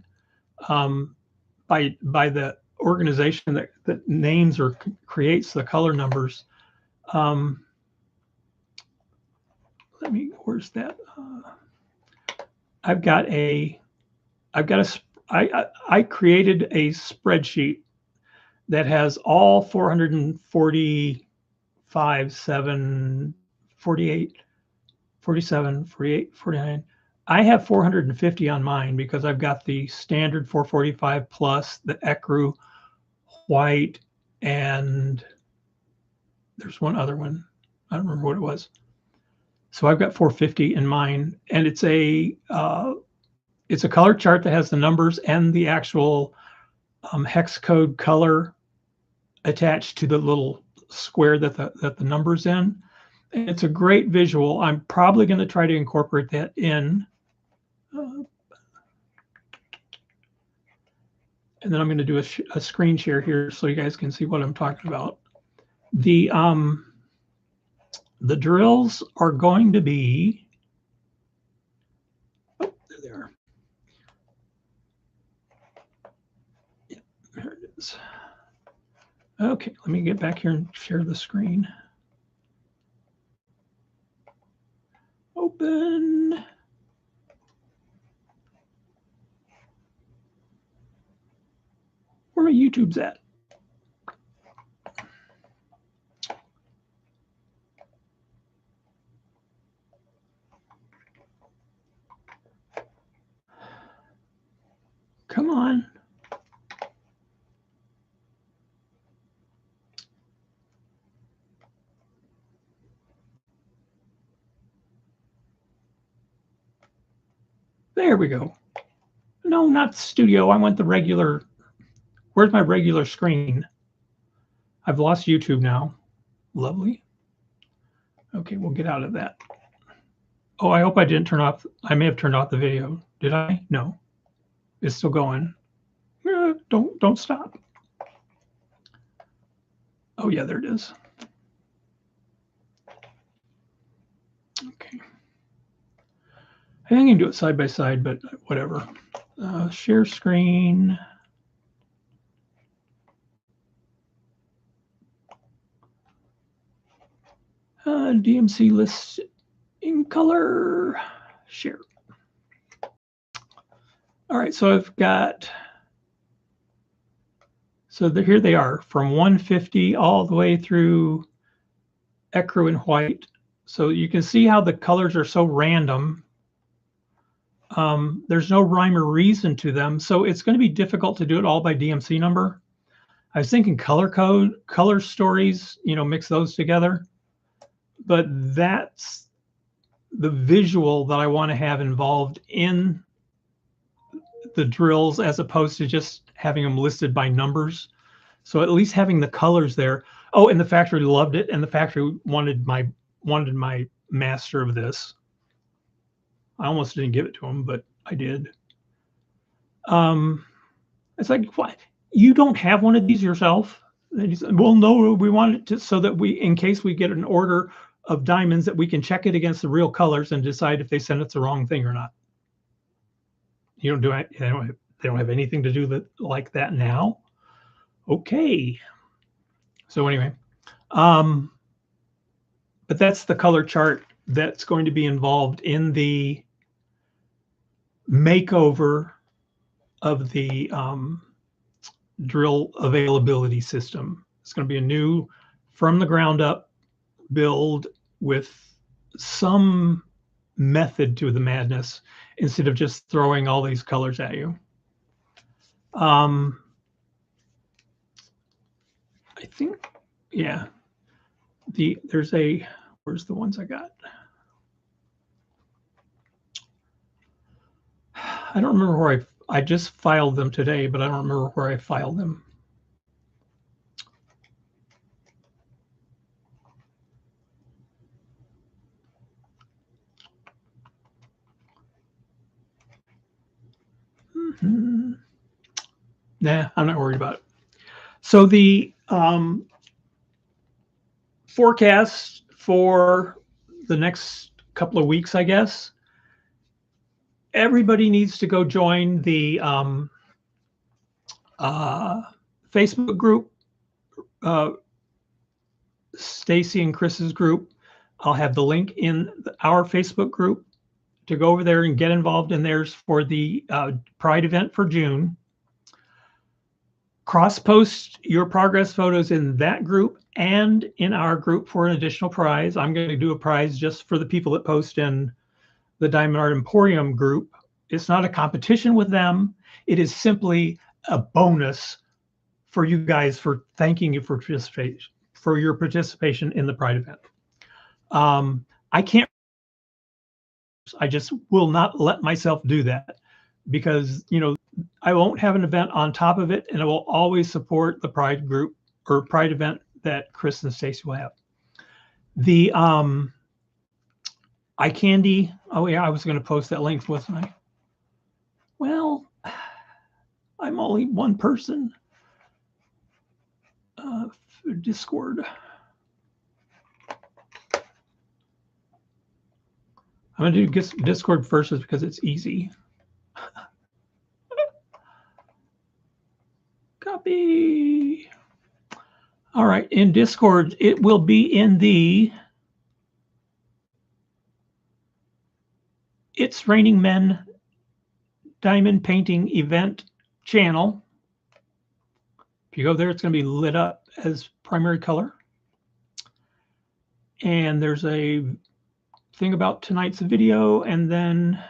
by the organization that names or creates the color numbers. Where's that? I created a spreadsheet that has all 445 5, 7, 48, 47, 48, 49. I have 450 on mine because I've got the standard 445 plus the ecru white, and there's one other one. I don't remember what it was. So I've got 450 in mine, and it's a color chart that has the numbers and the actual hex code color attached to the little square that the number's in. And it's a great visual. I'm probably going to try to incorporate that in. And then I'm going to do a screen share here so you guys can see what I'm talking about. The drills are going to be, oh, there they are. Yeah, there it is. Okay, let me get back here and share the screen. Open. Where my YouTube's at? Come on. There we go. No, not studio. I want the regular. Where's my regular screen? I've lost YouTube now. Lovely. Okay, we'll get out of that. Oh, I hope I didn't turn off. I may have turned off the video. Did I? No. It's still going. Don't stop. Oh yeah, there it is. Okay. I think I can do it side by side, but whatever. Share screen. DMC list in color. Share. All right, so I've got, here they are from 150 all the way through ecru and white. So you can see how the colors are so random. There's no rhyme or reason to them. So it's going to be difficult to do it all by DMC number. I was thinking color code, color stories, mix those together. But that's the visual that I want to have involved in the drills as opposed to just having them listed by numbers. So at least having the colors there. Oh, and the factory loved it, and the factory wanted my master of this. I almost didn't give it to him, but I did. It's like, what? You don't have one of these yourself? And he said, well, no, we want it to, so that in case we get an order of diamonds, that we can check it against the real colors and decide if they sent us the wrong thing or not. You don't do it. They don't have anything to do like that now. Okay. So anyway, but that's the color chart that's going to be involved in the makeover of the drill availability system. It's going to be a new, from the ground up build with some method to the madness instead of just throwing all these colors at you. I think, yeah, where's the ones I got? I don't remember where I just filed them today, but I don't remember where I filed them. Nah, I'm not worried about it. So the forecast for the next couple of weeks, I guess, everybody needs to go join the Facebook group, Stacy and Chris's group. I'll have the link in our Facebook group to go over there and get involved in theirs for the Pride event for June. cross-post your progress photos in that group and in our group for an additional prize. I'm going to do a prize just for the people that post in the Diamond Art Emporium group. It's not a competition with them. It is simply a bonus for you guys for thanking you for your participation in the Pride event. I just will not let myself do that because, you know, I won't have an event on top of it, and I will always support the Pride group or Pride event that Chris and Stacy will have. The eye candy. Oh yeah, I was going to post that link, wasn't I? Well, I'm only one person. For Discord. I'm going to do Discord first just because it's easy. Copy. All right, in Discord, it will be in the It's Raining Men Diamond Painting Event channel. If you go there, it's going to be lit up as primary color. And there's a thing about tonight's video, and then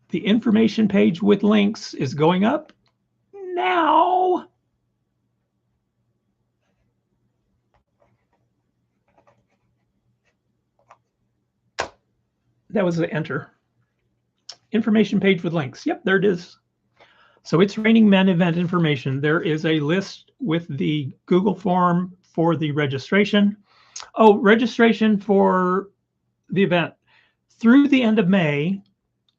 the information page with links is going up now. That was the enter. Information page with links. Yep, there it is. So It's Raining Men event information. There is a list with the Google form for the registration. Oh, registration for the event. Through the end of May,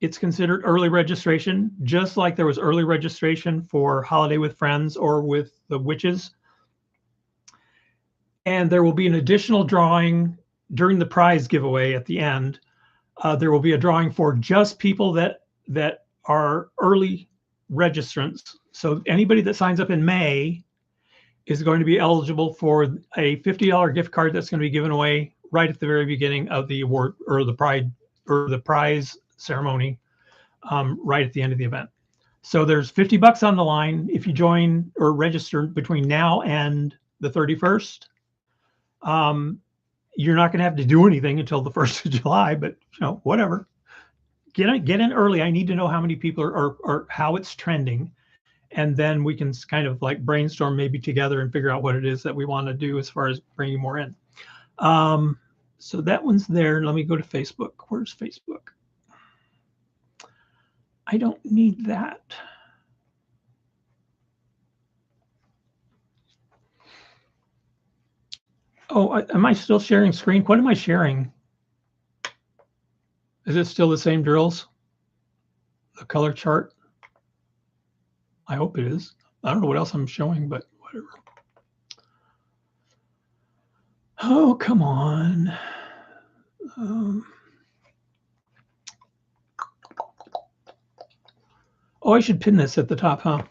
it's considered early registration, just like there was early registration for Holiday with Friends or with the Witches. And there will be an additional drawing during the prize giveaway at the end. There will be a drawing for just people that are early registrants. So anybody that signs up in May is going to be eligible for a $50 gift card that's going to be given away right at the very beginning of the award or the prize ceremony, right at the end of the event. So there's $50 on the line if you join or register between now and the 31st. You're not going to have to do anything until the 1st of July, but you know, whatever. Get in early. I need to know how many people are how it's trending. And then we can kind of like brainstorm maybe together and figure out what it is that we want to do as far as bringing more in. So that one's there. Let me go to Facebook. Where's Facebook? I don't need that. Oh, am I still sharing screen? What am I sharing? Is it still the same drills? The color chart? I hope it is. I don't know what else I'm showing, but whatever. Oh, come on. Oh, I should pin this at the top, huh?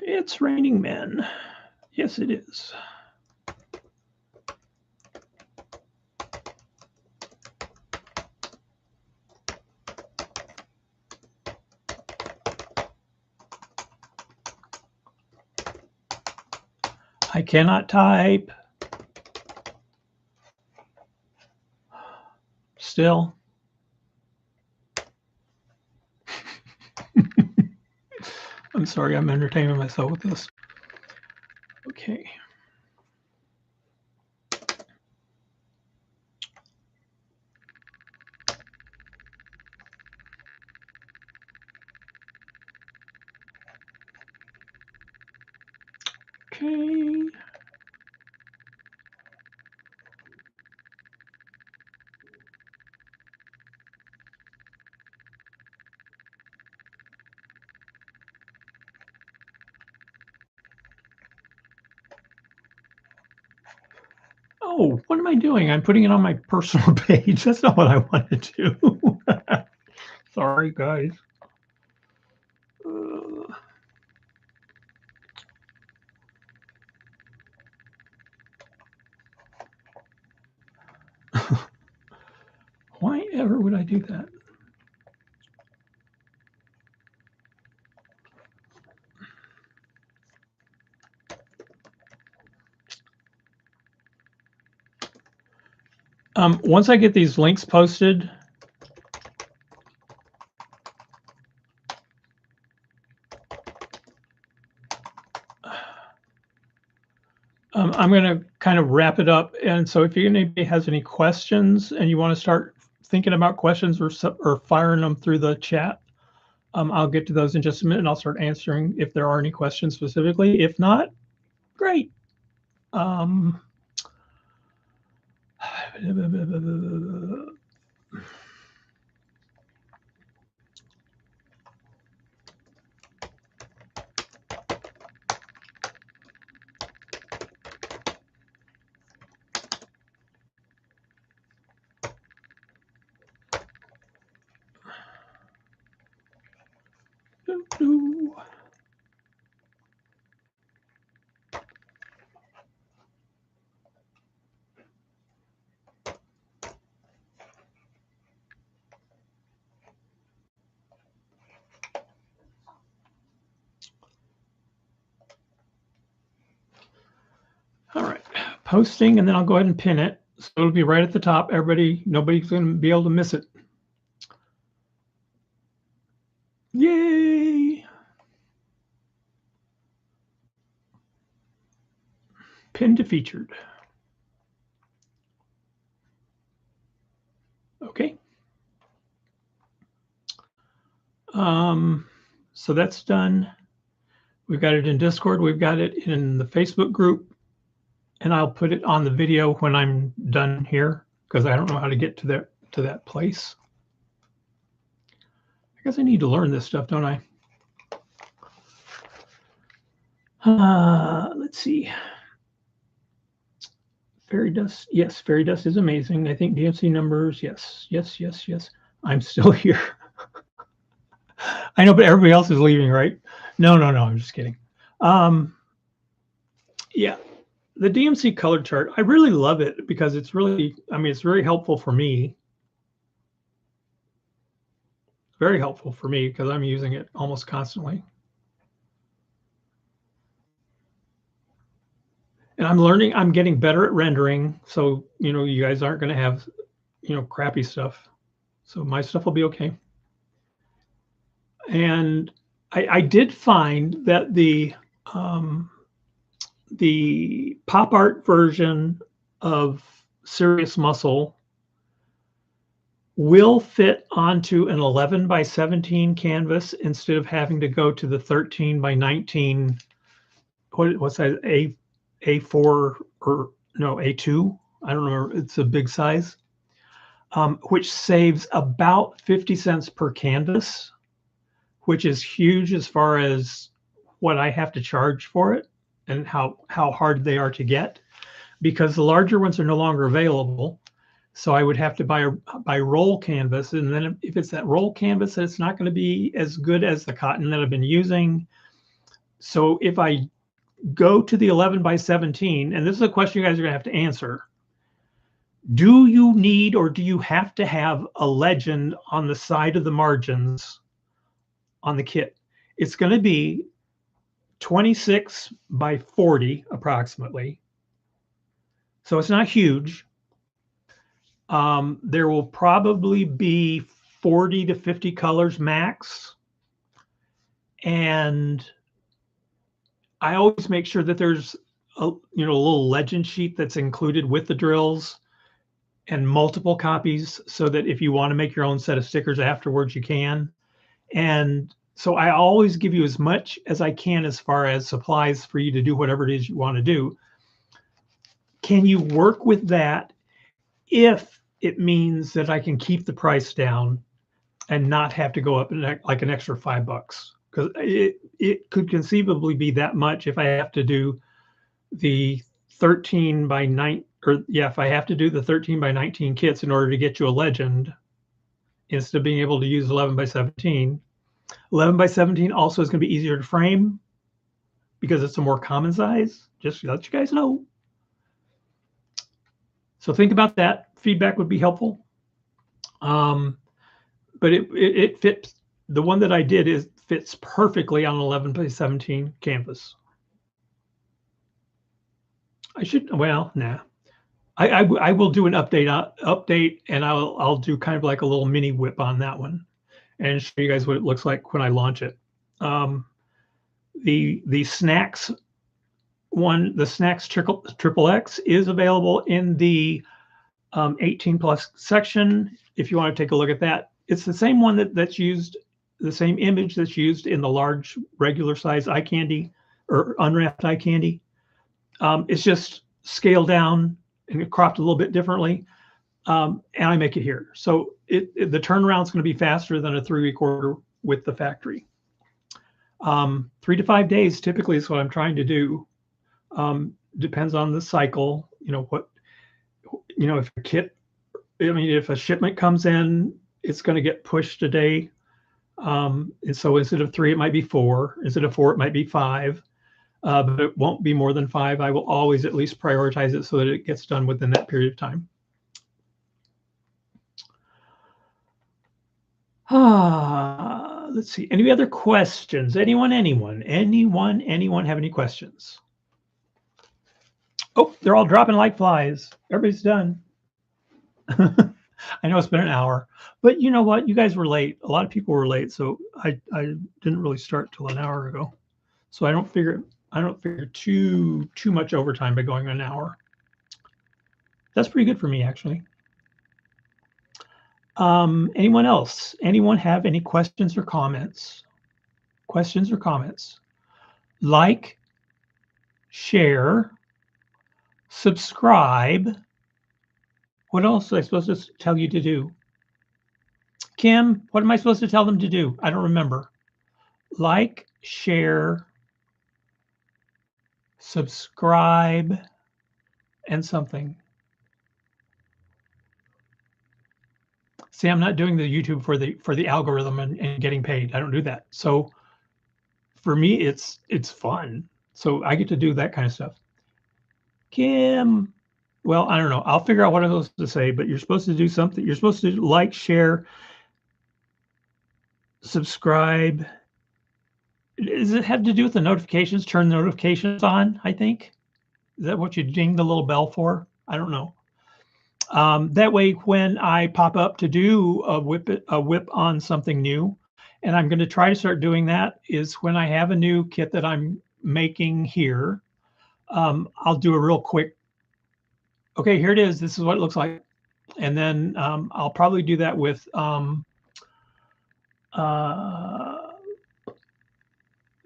It's Raining Men. Yes, it is. I cannot type. Still. I'm sorry, I'm entertaining myself with this. Okay. Okay. Oh, what am I doing? I'm putting it on my personal page. That's not what I want to do. Sorry, guys. ever would I do that? Once I get these links posted, I'm going to kind of wrap it up. And so if anybody has any questions and you want to start thinking about questions or firing them through the chat, I'll get to those in just a minute and I'll start answering if there are any questions specifically. If not, great. All right, posting, and then I'll go ahead and pin it. So it'll be right at the top. Nobody's going to be able to miss it. Yay! Pinned to featured. Okay. So that's done. We've got it in Discord. We've got it in the Facebook group. And I'll put it on the video when I'm done here because I don't know how to get to that place. I guess I need to learn this stuff, don't I? Let's see. Fairy dust. Yes, fairy dust is amazing. I think DMC numbers. Yes, yes, yes, yes. I'm still here. I know, but everybody else is leaving, right? No, I'm just kidding. Yeah, the DMC color chart, I really love it because it's really, it's very helpful for me. Very helpful for me because I'm using it almost constantly. And I'm getting better at rendering. So, you guys aren't going to have, crappy stuff. So my stuff will be okay. And I did find that the pop art version of Serious Muscle will fit onto an 11 by 17 canvas instead of having to go to the 13 by 19. What's that? A4 or no, A2? I don't know. It's a big size, which saves about 50 cents per canvas, which is huge as far as what I have to charge for it and how hard they are to get, because the larger ones are no longer available. So I would have to buy roll canvas, and then if it's that roll canvas, it's not going to be as good as the cotton that I've been using. So if I go to the 11 by 17, and this is a question you guys are going to have to answer. Do you need or do you have to have a legend on the side of the margins on the kit? It's going to be 26 by 40 approximately. So it's not huge. There will probably be 40 to 50 colors max. And I always make sure that there's a little legend sheet that's included with the drills and multiple copies so that if you want to make your own set of stickers afterwards, you can. And so I always give you as much as I can as far as supplies for you to do whatever it is you want to do. Can you work with that if it means that I can keep the price down and not have to go up like an extra $5? Because it could conceivably be that much if I have to do the 13 by 9, or yeah, if I have to do the 13 by 19 kits in order to get you a legend, instead of being able to use 11 by 17. 11 by 17 also is going to be easier to frame because it's a more common size, just to let you guys know. So think about that. Feedback would be helpful. But it fits. The one that I did fits perfectly on an 11 by 17 canvas. I should, well, nah. I will do an update, and I'll do kind of like a little mini whip on that one, and show you guys what it looks like when I launch it. The snacks one, the snacks triple X is available in the 18 plus section. If you want to take a look at that, it's the same one that's used, the same image that's used in the large regular size eye candy or unwrapped eye candy. It's just scaled down and cropped a little bit differently. And I make it here. So the turnaround is going to be faster than a 3-week order with the factory. 3 to 5 days typically is what I'm trying to do. Depends on the cycle. If a kit, if a shipment comes in, it's going to get pushed a day. And so instead of 3, it might be 4. Instead of 4, it might be 5. But it won't be more than 5. I will always at least prioritize it so that it gets done within that period of time. Let's see. Any other questions? Anyone have any questions? Oh, they're all dropping like flies. Everybody's done. I know it's been an hour, but you know what? You guys were late. A lot of people were late, so I didn't really start till an hour ago. So I don't figure too much overtime by going an hour. That's pretty good for me, actually. Anyone else? Anyone have any questions or comments? Questions or comments? Like, share, subscribe. What else am I supposed to tell you to do? Kim, what am I supposed to tell them to do? I don't remember. Like, share, subscribe, and something. See, I'm not doing the YouTube for the algorithm and getting paid. I don't do that. So for me, it's fun. So I get to do that kind of stuff. Kim, well, I don't know. I'll figure out what I'm supposed to say, but you're supposed to do something. You're supposed to like, share, subscribe. Does it have to do with the notifications? Turn the notifications on, I think. Is that what you ding the little bell for? I don't know. That way, when I pop up to do a whip on something new, and I'm going to try to start doing that, is when I have a new kit that I'm making here, I'll do a real quick, okay, here it is. This is what it looks like. And then I'll probably do that with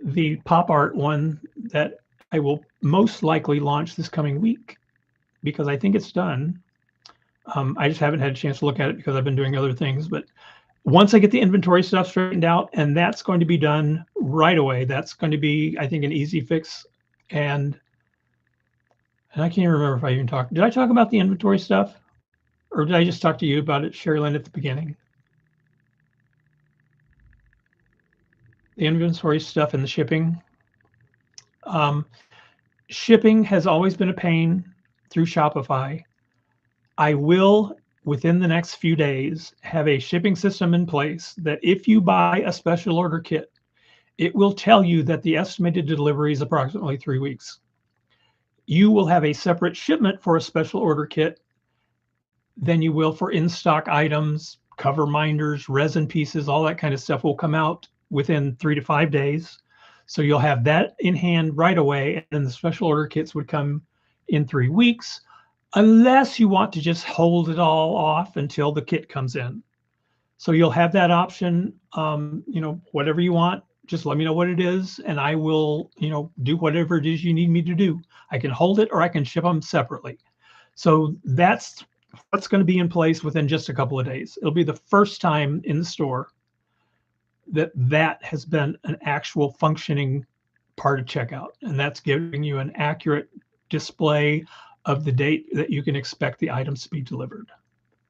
the pop art one that I will most likely launch this coming week, because I think it's done. I just haven't had a chance to look at it because I've been doing other things. But once I get the inventory stuff straightened out, and that's going to be done right away, that's going to be, I think, an easy fix. And I can't even remember if I even talked. Did I talk about the inventory stuff? Or did I just talk to you about it, Sherilyn, at the beginning? The inventory stuff and the shipping. Shipping has always been a pain through Shopify. I will, within the next few days, have a shipping system in place that if you buy a special order kit, it will tell you that the estimated delivery is approximately 3 weeks. You will have a separate shipment for a special order kit than you will for in-stock items, cover minders, resin pieces, all that kind of stuff will come out within 3 to 5 days. So you'll have that in hand right away, and then the special order kits would come in 3 weeks, unless you want to just hold it all off until the kit comes in. So you'll have that option, whatever you want, just let me know what it is, and I will, do whatever it is you need me to do. I can hold it or I can ship them separately. So that's what's going to be in place within just a couple of days. It'll be the first time in the store that has been an actual functioning part of checkout, and that's giving you an accurate display of the date that you can expect the items to be delivered.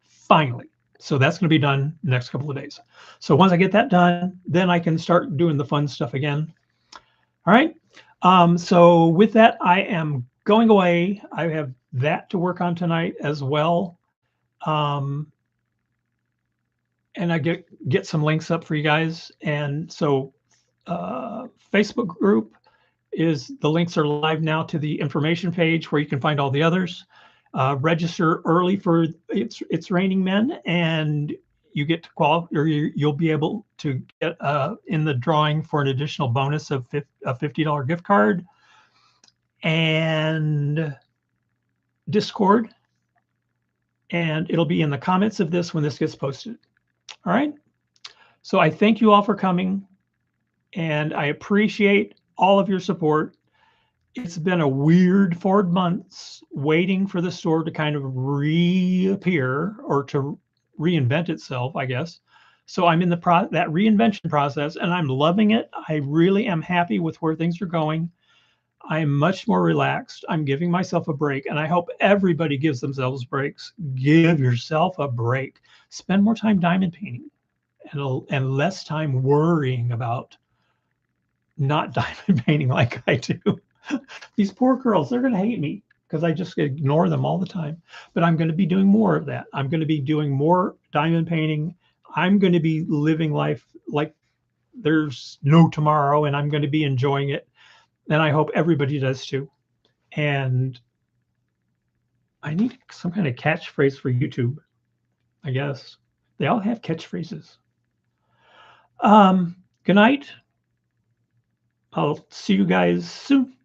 Finally. So that's going to be done the next couple of days. So once I get that done, then I can start doing the fun stuff again. All right. So with that, I am going away. I have that to work on tonight as well. and I get some links up for you guys. And so Facebook group is the links are live now to the information page where you can find all the others. Register early for It's Raining Men, and you get to qualify, or you'll be able to get in the drawing for an additional bonus of a $50 gift card. And Discord, and it'll be in the comments of this when this gets posted. All right. So I thank you all for coming, and I appreciate all of your support. It's been a weird 4 months waiting for the store to kind of reappear or to reinvent itself, I guess. So I'm in that reinvention process, and I'm loving it. I really am happy with where things are going. I'm much more relaxed. I'm giving myself a break, and I hope everybody gives themselves breaks. Give yourself a break. Spend more time diamond painting and less time worrying about not diamond painting like I do. These poor girls, they're going to hate me because I just ignore them all the time. But I'm going to be doing more of that. I'm going to be doing more diamond painting. I'm going to be living life like there's no tomorrow, and I'm going to be enjoying it. And I hope everybody does too. And I need some kind of catchphrase for YouTube, I guess. They all have catchphrases. Good night. I'll see you guys soon.